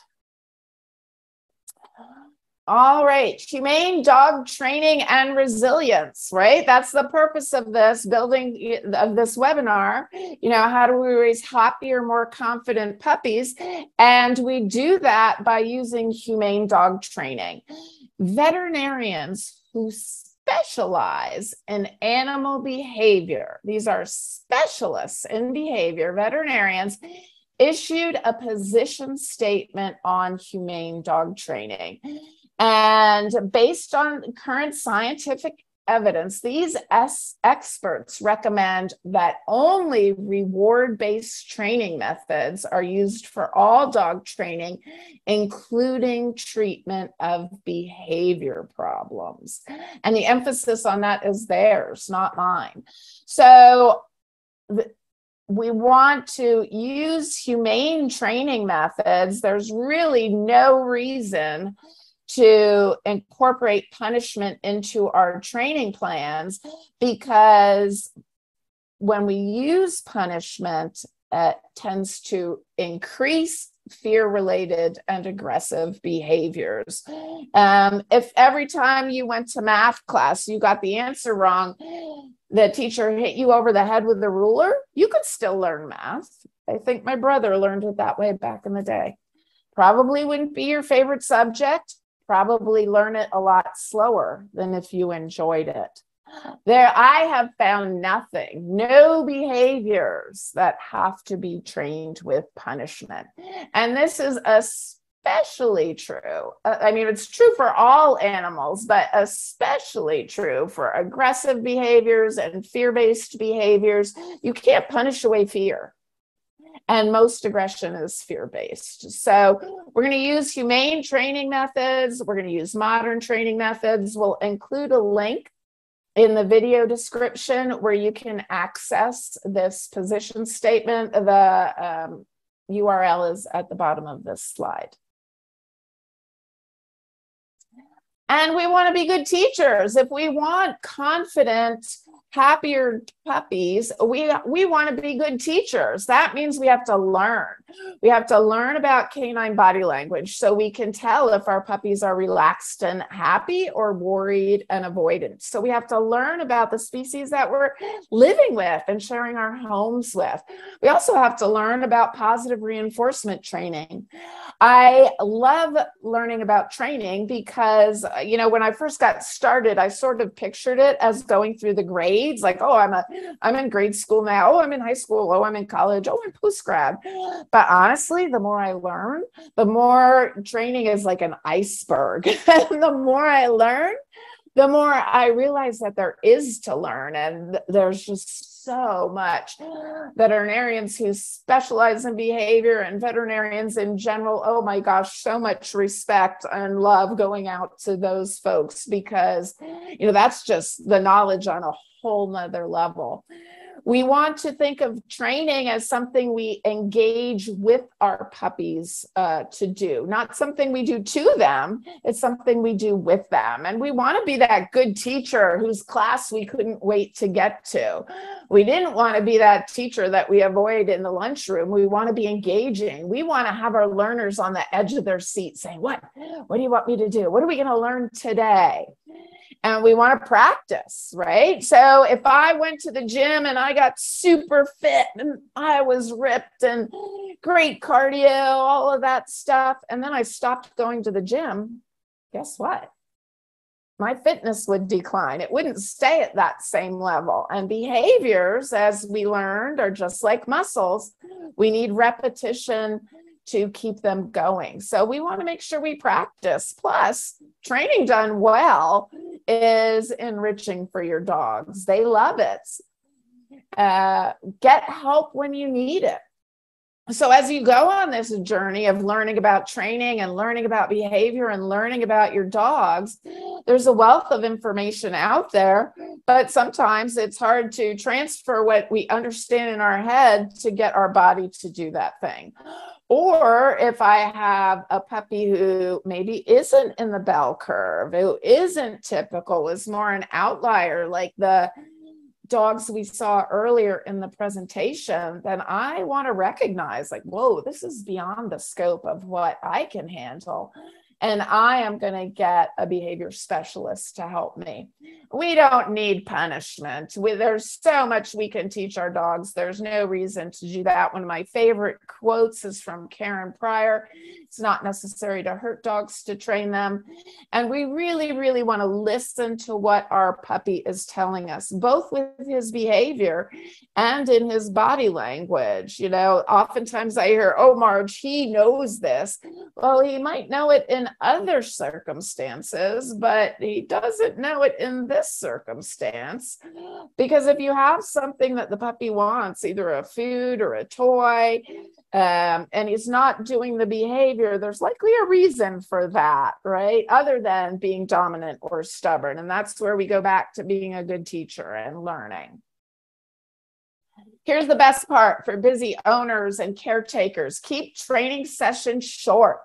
[SPEAKER 3] All right, humane dog training and resilience, right? That's the purpose of this of this webinar. You know, how do we raise happier, more confident puppies? And we do that by using humane dog training. Veterinarians who specialize in animal behavior, these are specialists in behavior, veterinarians, issued a position statement on humane dog training. And based on current scientific evidence, these experts recommend that only reward-based training methods are used for all dog training, including treatment of behavior problems. And the emphasis on that is theirs, not mine. So we want to use humane training methods. There's really no reason to incorporate punishment into our training plans, because when we use punishment, it tends to increase fear-related and aggressive behaviors. If every time you went to math class, you got the answer wrong, the teacher hit you over the head with a ruler, you could still learn math. I think my brother learned it that way back in the day. Probably wouldn't be your favorite subject. Probably learn it a lot slower than if you enjoyed it. I have found no behaviors that have to be trained with punishment. And this is especially true. I mean, it's true for all animals, but especially true for aggressive behaviors and fear-based behaviors. You can't punish away fear. And most aggression is fear-based. So we're going to use humane training methods. We're going to use modern training methods. We'll include a link in the video description where you can access this position statement. The URL is at the bottom of this slide. And we want to be good teachers. If we want confident, happier puppies, we want to be good teachers. That means we have to learn. We have to learn about canine body language so we can tell if our puppies are relaxed and happy or worried and avoidant. So we have to learn about the species that we're living with and sharing our homes with. We also have to learn about positive reinforcement training. I love learning about training because, you know, when I first got started, I sort of pictured it as going through the grades, like, oh, I'm in grade school now. Oh, I'm in high school. Oh, I'm in college. Oh, I'm post-grad. But honestly, the more I learn, the more training is like an iceberg. And the more I learn, the more I realize that there is to learn. And there's just so much. Veterinarians who specialize in behavior and veterinarians in general, oh my gosh, so much respect and love going out to those folks, because, you know, that's just the knowledge on a whole nother level. We want to think of training as something we engage with our puppies to do, not something we do to them. It's something we do with them. And we want to be that good teacher whose class we couldn't wait to get to. We didn't want to be that teacher that we avoid in the lunchroom. We want to be engaging. We want to have our learners on the edge of their seat saying, what do you want me to do? What are we going to learn today? And we want to practice, right? So if I went to the gym and I got super fit and I was ripped and great cardio, all of that stuff, and then I stopped going to the gym, guess what? My fitness would decline. It wouldn't stay at that same level. And behaviors, as we learned, are just like muscles. We need repetition to keep them going. So we want to make sure we practice. Plus, training done well is enriching for your dogs. They love it. Get help when you need it. So as you go on this journey of learning about training and learning about behavior and learning about your dogs, there's a wealth of information out there, but sometimes it's hard to transfer what we understand in our head to get our body to do that thing. Or if I have a puppy who maybe isn't in the bell curve, who isn't typical, is more an outlier, like the dogs we saw earlier in the presentation, then I want to recognize, like, whoa, this is beyond the scope of what I can handle. and I am going to get a behavior specialist to help me. We don't need punishment. There's so much we can teach our dogs. There's no reason to do that. One of my favorite quotes is from Karen Pryor. It's not necessary to hurt dogs to train them. And we really, really want to listen to what our puppy is telling us, both with his behavior and in his body language. You know, oftentimes I hear, oh, Marge, he knows this. Well, he might know it in other circumstances, but he doesn't know it in this circumstance. Because if you have something that the puppy wants, either a food or a toy, and he's not doing the behavior, there's likely a reason for that, right? Other than being dominant or stubborn. And that's where we go back to being a good teacher and learning. Here's the best part for busy owners and caretakers. Keep training sessions short.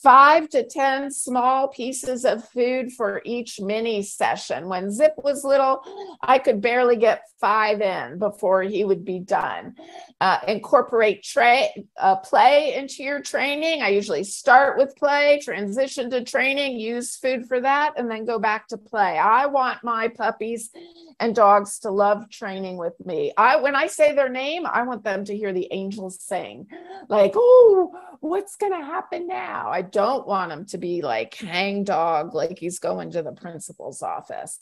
[SPEAKER 3] 5 to 10 small pieces of food for each mini session. When Zip was little, I could barely get 5 in before he would be done. Incorporate play into your training. I usually start with play, transition to training, use food for that, and then go back to play. I want my puppies and dogs to love training with me. When I say their name, I want them to hear the angels sing, like, oh, what's going to happen now? I don't want him to be like hang dog, like he's going to the principal's office.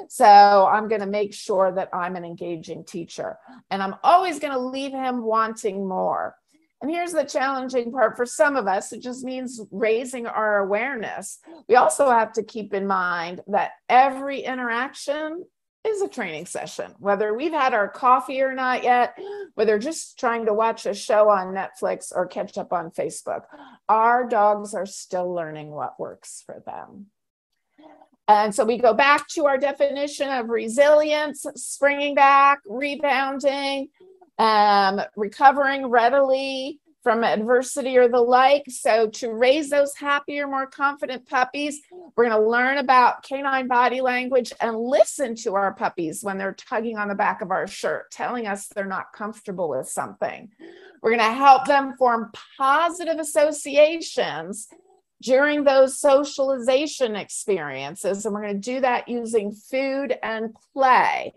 [SPEAKER 3] So I'm going to make sure that I'm an engaging teacher, and I'm always going to leave him wanting more. And here's the challenging part for some of us. It just means raising our awareness. We also have to keep in mind that every interaction is a training session, whether we've had our coffee or not yet, whether just trying to watch a show on Netflix or catch up on Facebook. Our dogs are still learning what works for them. And so we go back to our definition of resilience: springing back, rebounding, recovering readily from adversity or the like. So to raise those happier, more confident puppies, we're going to learn about canine body language and listen to our puppies when they're tugging on the back of our shirt, telling us they're not comfortable with something. We're going to help them form positive associations during those socialization experiences. And we're going to do that using food and play.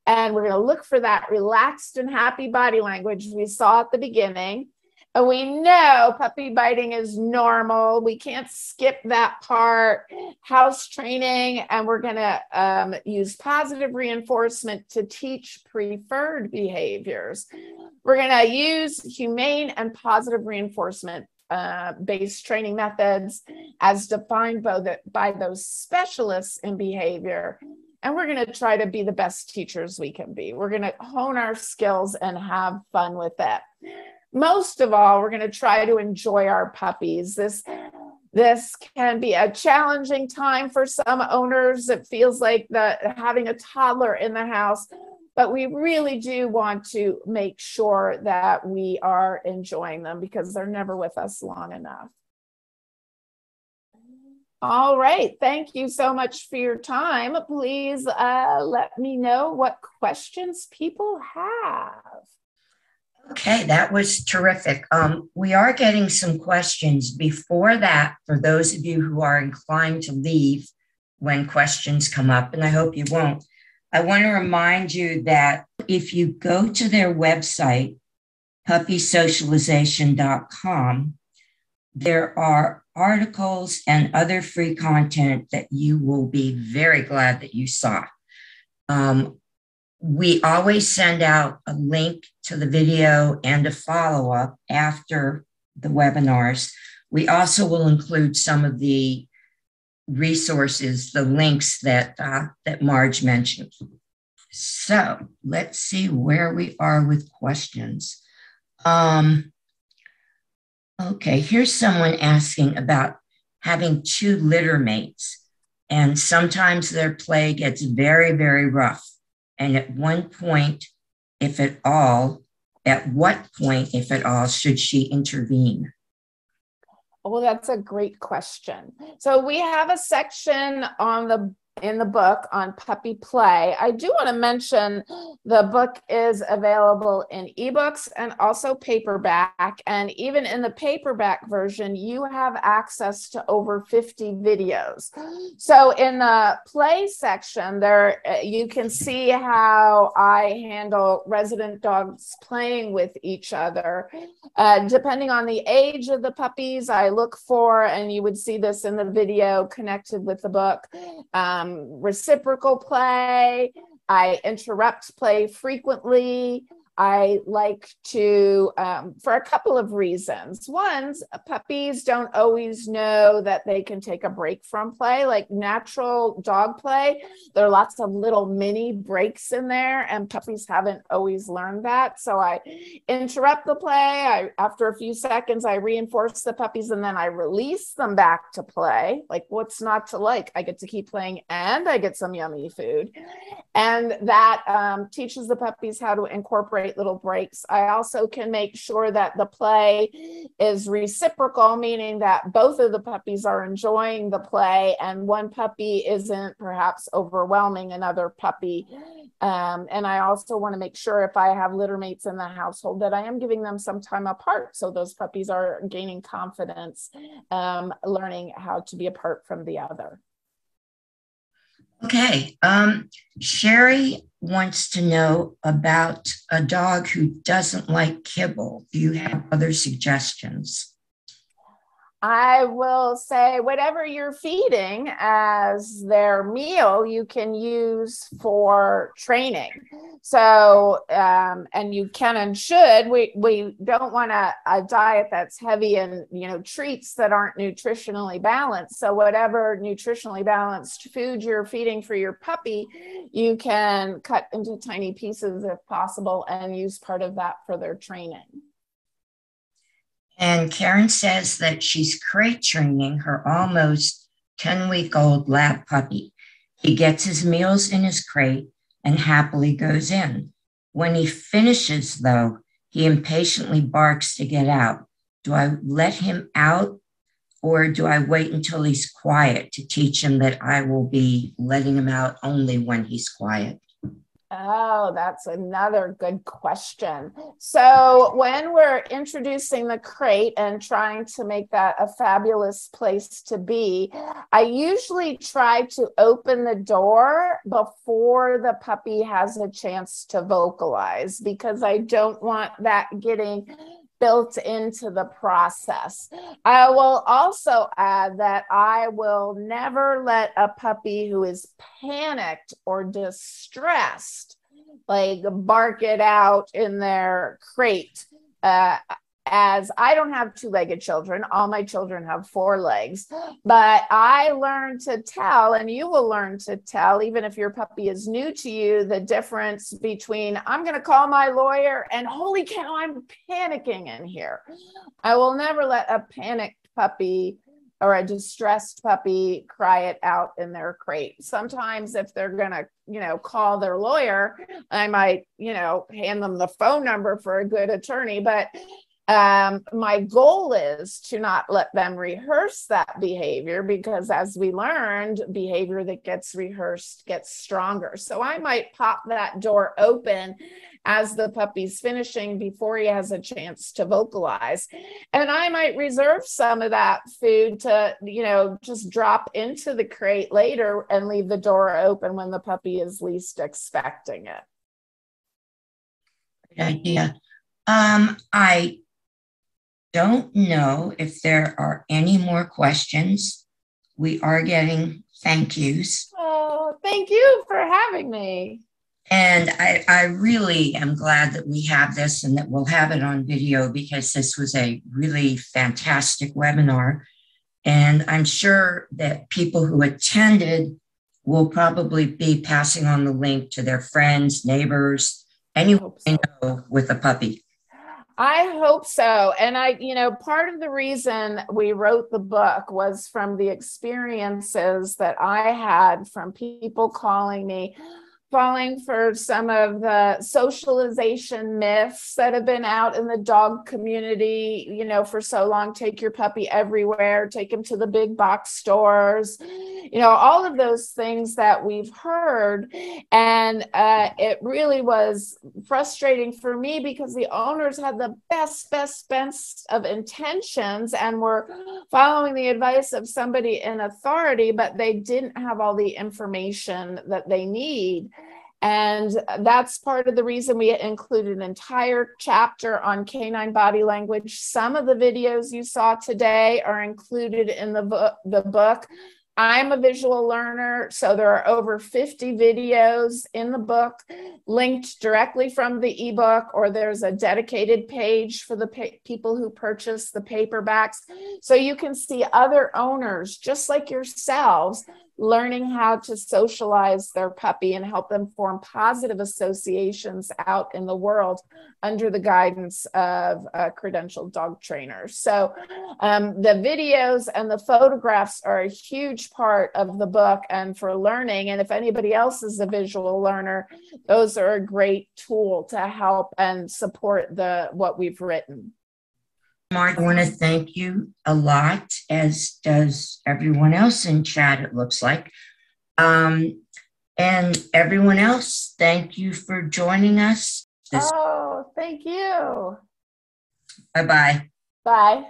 [SPEAKER 3] And we're going to look for that relaxed and happy body language we saw at the beginning. And we know puppy biting is normal. We can't skip that part. House training, and we're going to use positive reinforcement to teach preferred behaviors. We're going to use humane and positive reinforcement based training methods as defined by those specialists in behavior. And we're going to try to be the best teachers we can be. We're going to hone our skills and have fun with it. Most of all, we're going to try to enjoy our puppies. This can be a challenging time for some owners. It feels like having a toddler in the house, but we really do want to make sure that we are enjoying them because they're never with us long enough. All right. Thank you so much for your time. Please let me know what questions people have.
[SPEAKER 2] Okay, that was terrific. We are getting some questions. Before that, for those of you who are inclined to leave when questions come up, and I hope you won't, I want to remind you that if you go to their website, puppysocialization.com, there are articles and other free content that you will be very glad that you saw. We always send out a link to the video and a follow-up after the webinars. We also will include some of the resources, the links that Marge mentioned. So let's see where we are with questions. Okay, here's someone asking about having 2 litter mates, and sometimes their play gets very, very rough. And at what point, if at all, should she intervene?
[SPEAKER 3] Well, that's a great question. So we have a section on the in the book on puppy play. I do want to mention the book is available in ebooks and also paperback. And even in the paperback version, you have access to over 50 videos. So in the play section there, you can see how I handle resident dogs playing with each other. Depending on the age of the puppies, I look for, and you would see this in the video connected with the book, reciprocal play. I interrupt play frequently. I like to, for a couple of reasons. One, puppies don't always know that they can take a break from play, like natural dog play. There are lots of little mini breaks in there, and puppies haven't always learned that. So I interrupt the play. After a few seconds, I reinforce the puppies, and then I release them back to play. Like, what's not to like? I get to keep playing, and I get some yummy food. And that teaches the puppies how to incorporate little breaks. I also can make sure that the play is reciprocal, meaning that both of the puppies are enjoying the play and one puppy isn't perhaps overwhelming another puppy. And I also want to make sure if I have litter mates in the household that I am giving them some time apart, so those puppies are gaining confidence, learning how to be apart from the other.
[SPEAKER 2] Okay, Sherry wants to know about a dog who doesn't like kibble. Do you have other suggestions?
[SPEAKER 3] I will say whatever you're feeding as their meal, you can use for training. So, and you can and should, we don't want a diet that's heavy in, treats that aren't nutritionally balanced. So whatever nutritionally balanced food you're feeding for your puppy, you can cut into tiny pieces if possible and use part of that for their training.
[SPEAKER 2] And Karen says that she's crate training her almost 10-week-old lab puppy. He gets his meals in his crate and happily goes in. When he finishes, though, he impatiently barks to get out. Do I let him out, or do I wait until he's quiet to teach him that I will be letting him out only when he's quiet?
[SPEAKER 3] Oh, that's another good question. So when we're introducing the crate and trying to make that a fabulous place to be, I usually try to open the door before the puppy has a chance to vocalize, because I don't want that getting built into the process. I will also add that I will never let a puppy who is panicked or distressed, like, bark it out in their crate. As I don't have two-legged children, all my children have four legs, but I learned to tell, and you will learn to tell, even if your puppy is new to you, the difference between I'm going to call my lawyer and holy cow, I'm panicking in here. I will never let a panicked puppy or a distressed puppy cry it out in their crate. Sometimes if they're going to, call their lawyer, I might, hand them the phone number for a good attorney, but my goal is to not let them rehearse that behavior, because as we learned, behavior that gets rehearsed gets stronger. So I might pop that door open as the puppy's finishing before he has a chance to vocalize. And I might reserve some of that food to, just drop into the crate later and leave the door open when the puppy is least expecting it.
[SPEAKER 2] Good idea. I don't know if there are any more questions. We are getting thank yous.
[SPEAKER 3] Oh, thank you for having me.
[SPEAKER 2] And I really am glad that we have this and that we'll have it on video, because this was a really fantastic webinar. And I'm sure that people who attended will probably be passing on the link to their friends, neighbors, anyone they know with a puppy.
[SPEAKER 3] I hope so. And part of the reason we wrote the book was from the experiences that I had from people calling me, falling for some of the socialization myths that have been out in the dog community, you know, for so long. Take your puppy everywhere, take him to the big box stores, you know, all of those things that we've heard. And it really was frustrating for me because the owners had the best of intentions and were following the advice of somebody in authority, but they didn't have all the information that they need. And that's part of the reason we included an entire chapter on canine body language. Some of the videos you saw today are included in the book. I'm a visual learner, so there are over 50 videos in the book linked directly from the ebook, or there's a dedicated page for the people who purchase the paperbacks. So you can see other owners, just like yourselves, learning how to socialize their puppy and help them form positive associations out in the world under the guidance of credentialed dog trainers. So the videos and the photographs are a huge part of the book and for learning. And if anybody else is a visual learner, those are a great tool to help and support what we've written.
[SPEAKER 2] Marge, I want to thank you a lot, as does everyone else in chat, it looks like. And everyone else, thank you for joining us.
[SPEAKER 3] Oh, thank you.
[SPEAKER 2] Bye-bye.
[SPEAKER 3] Bye.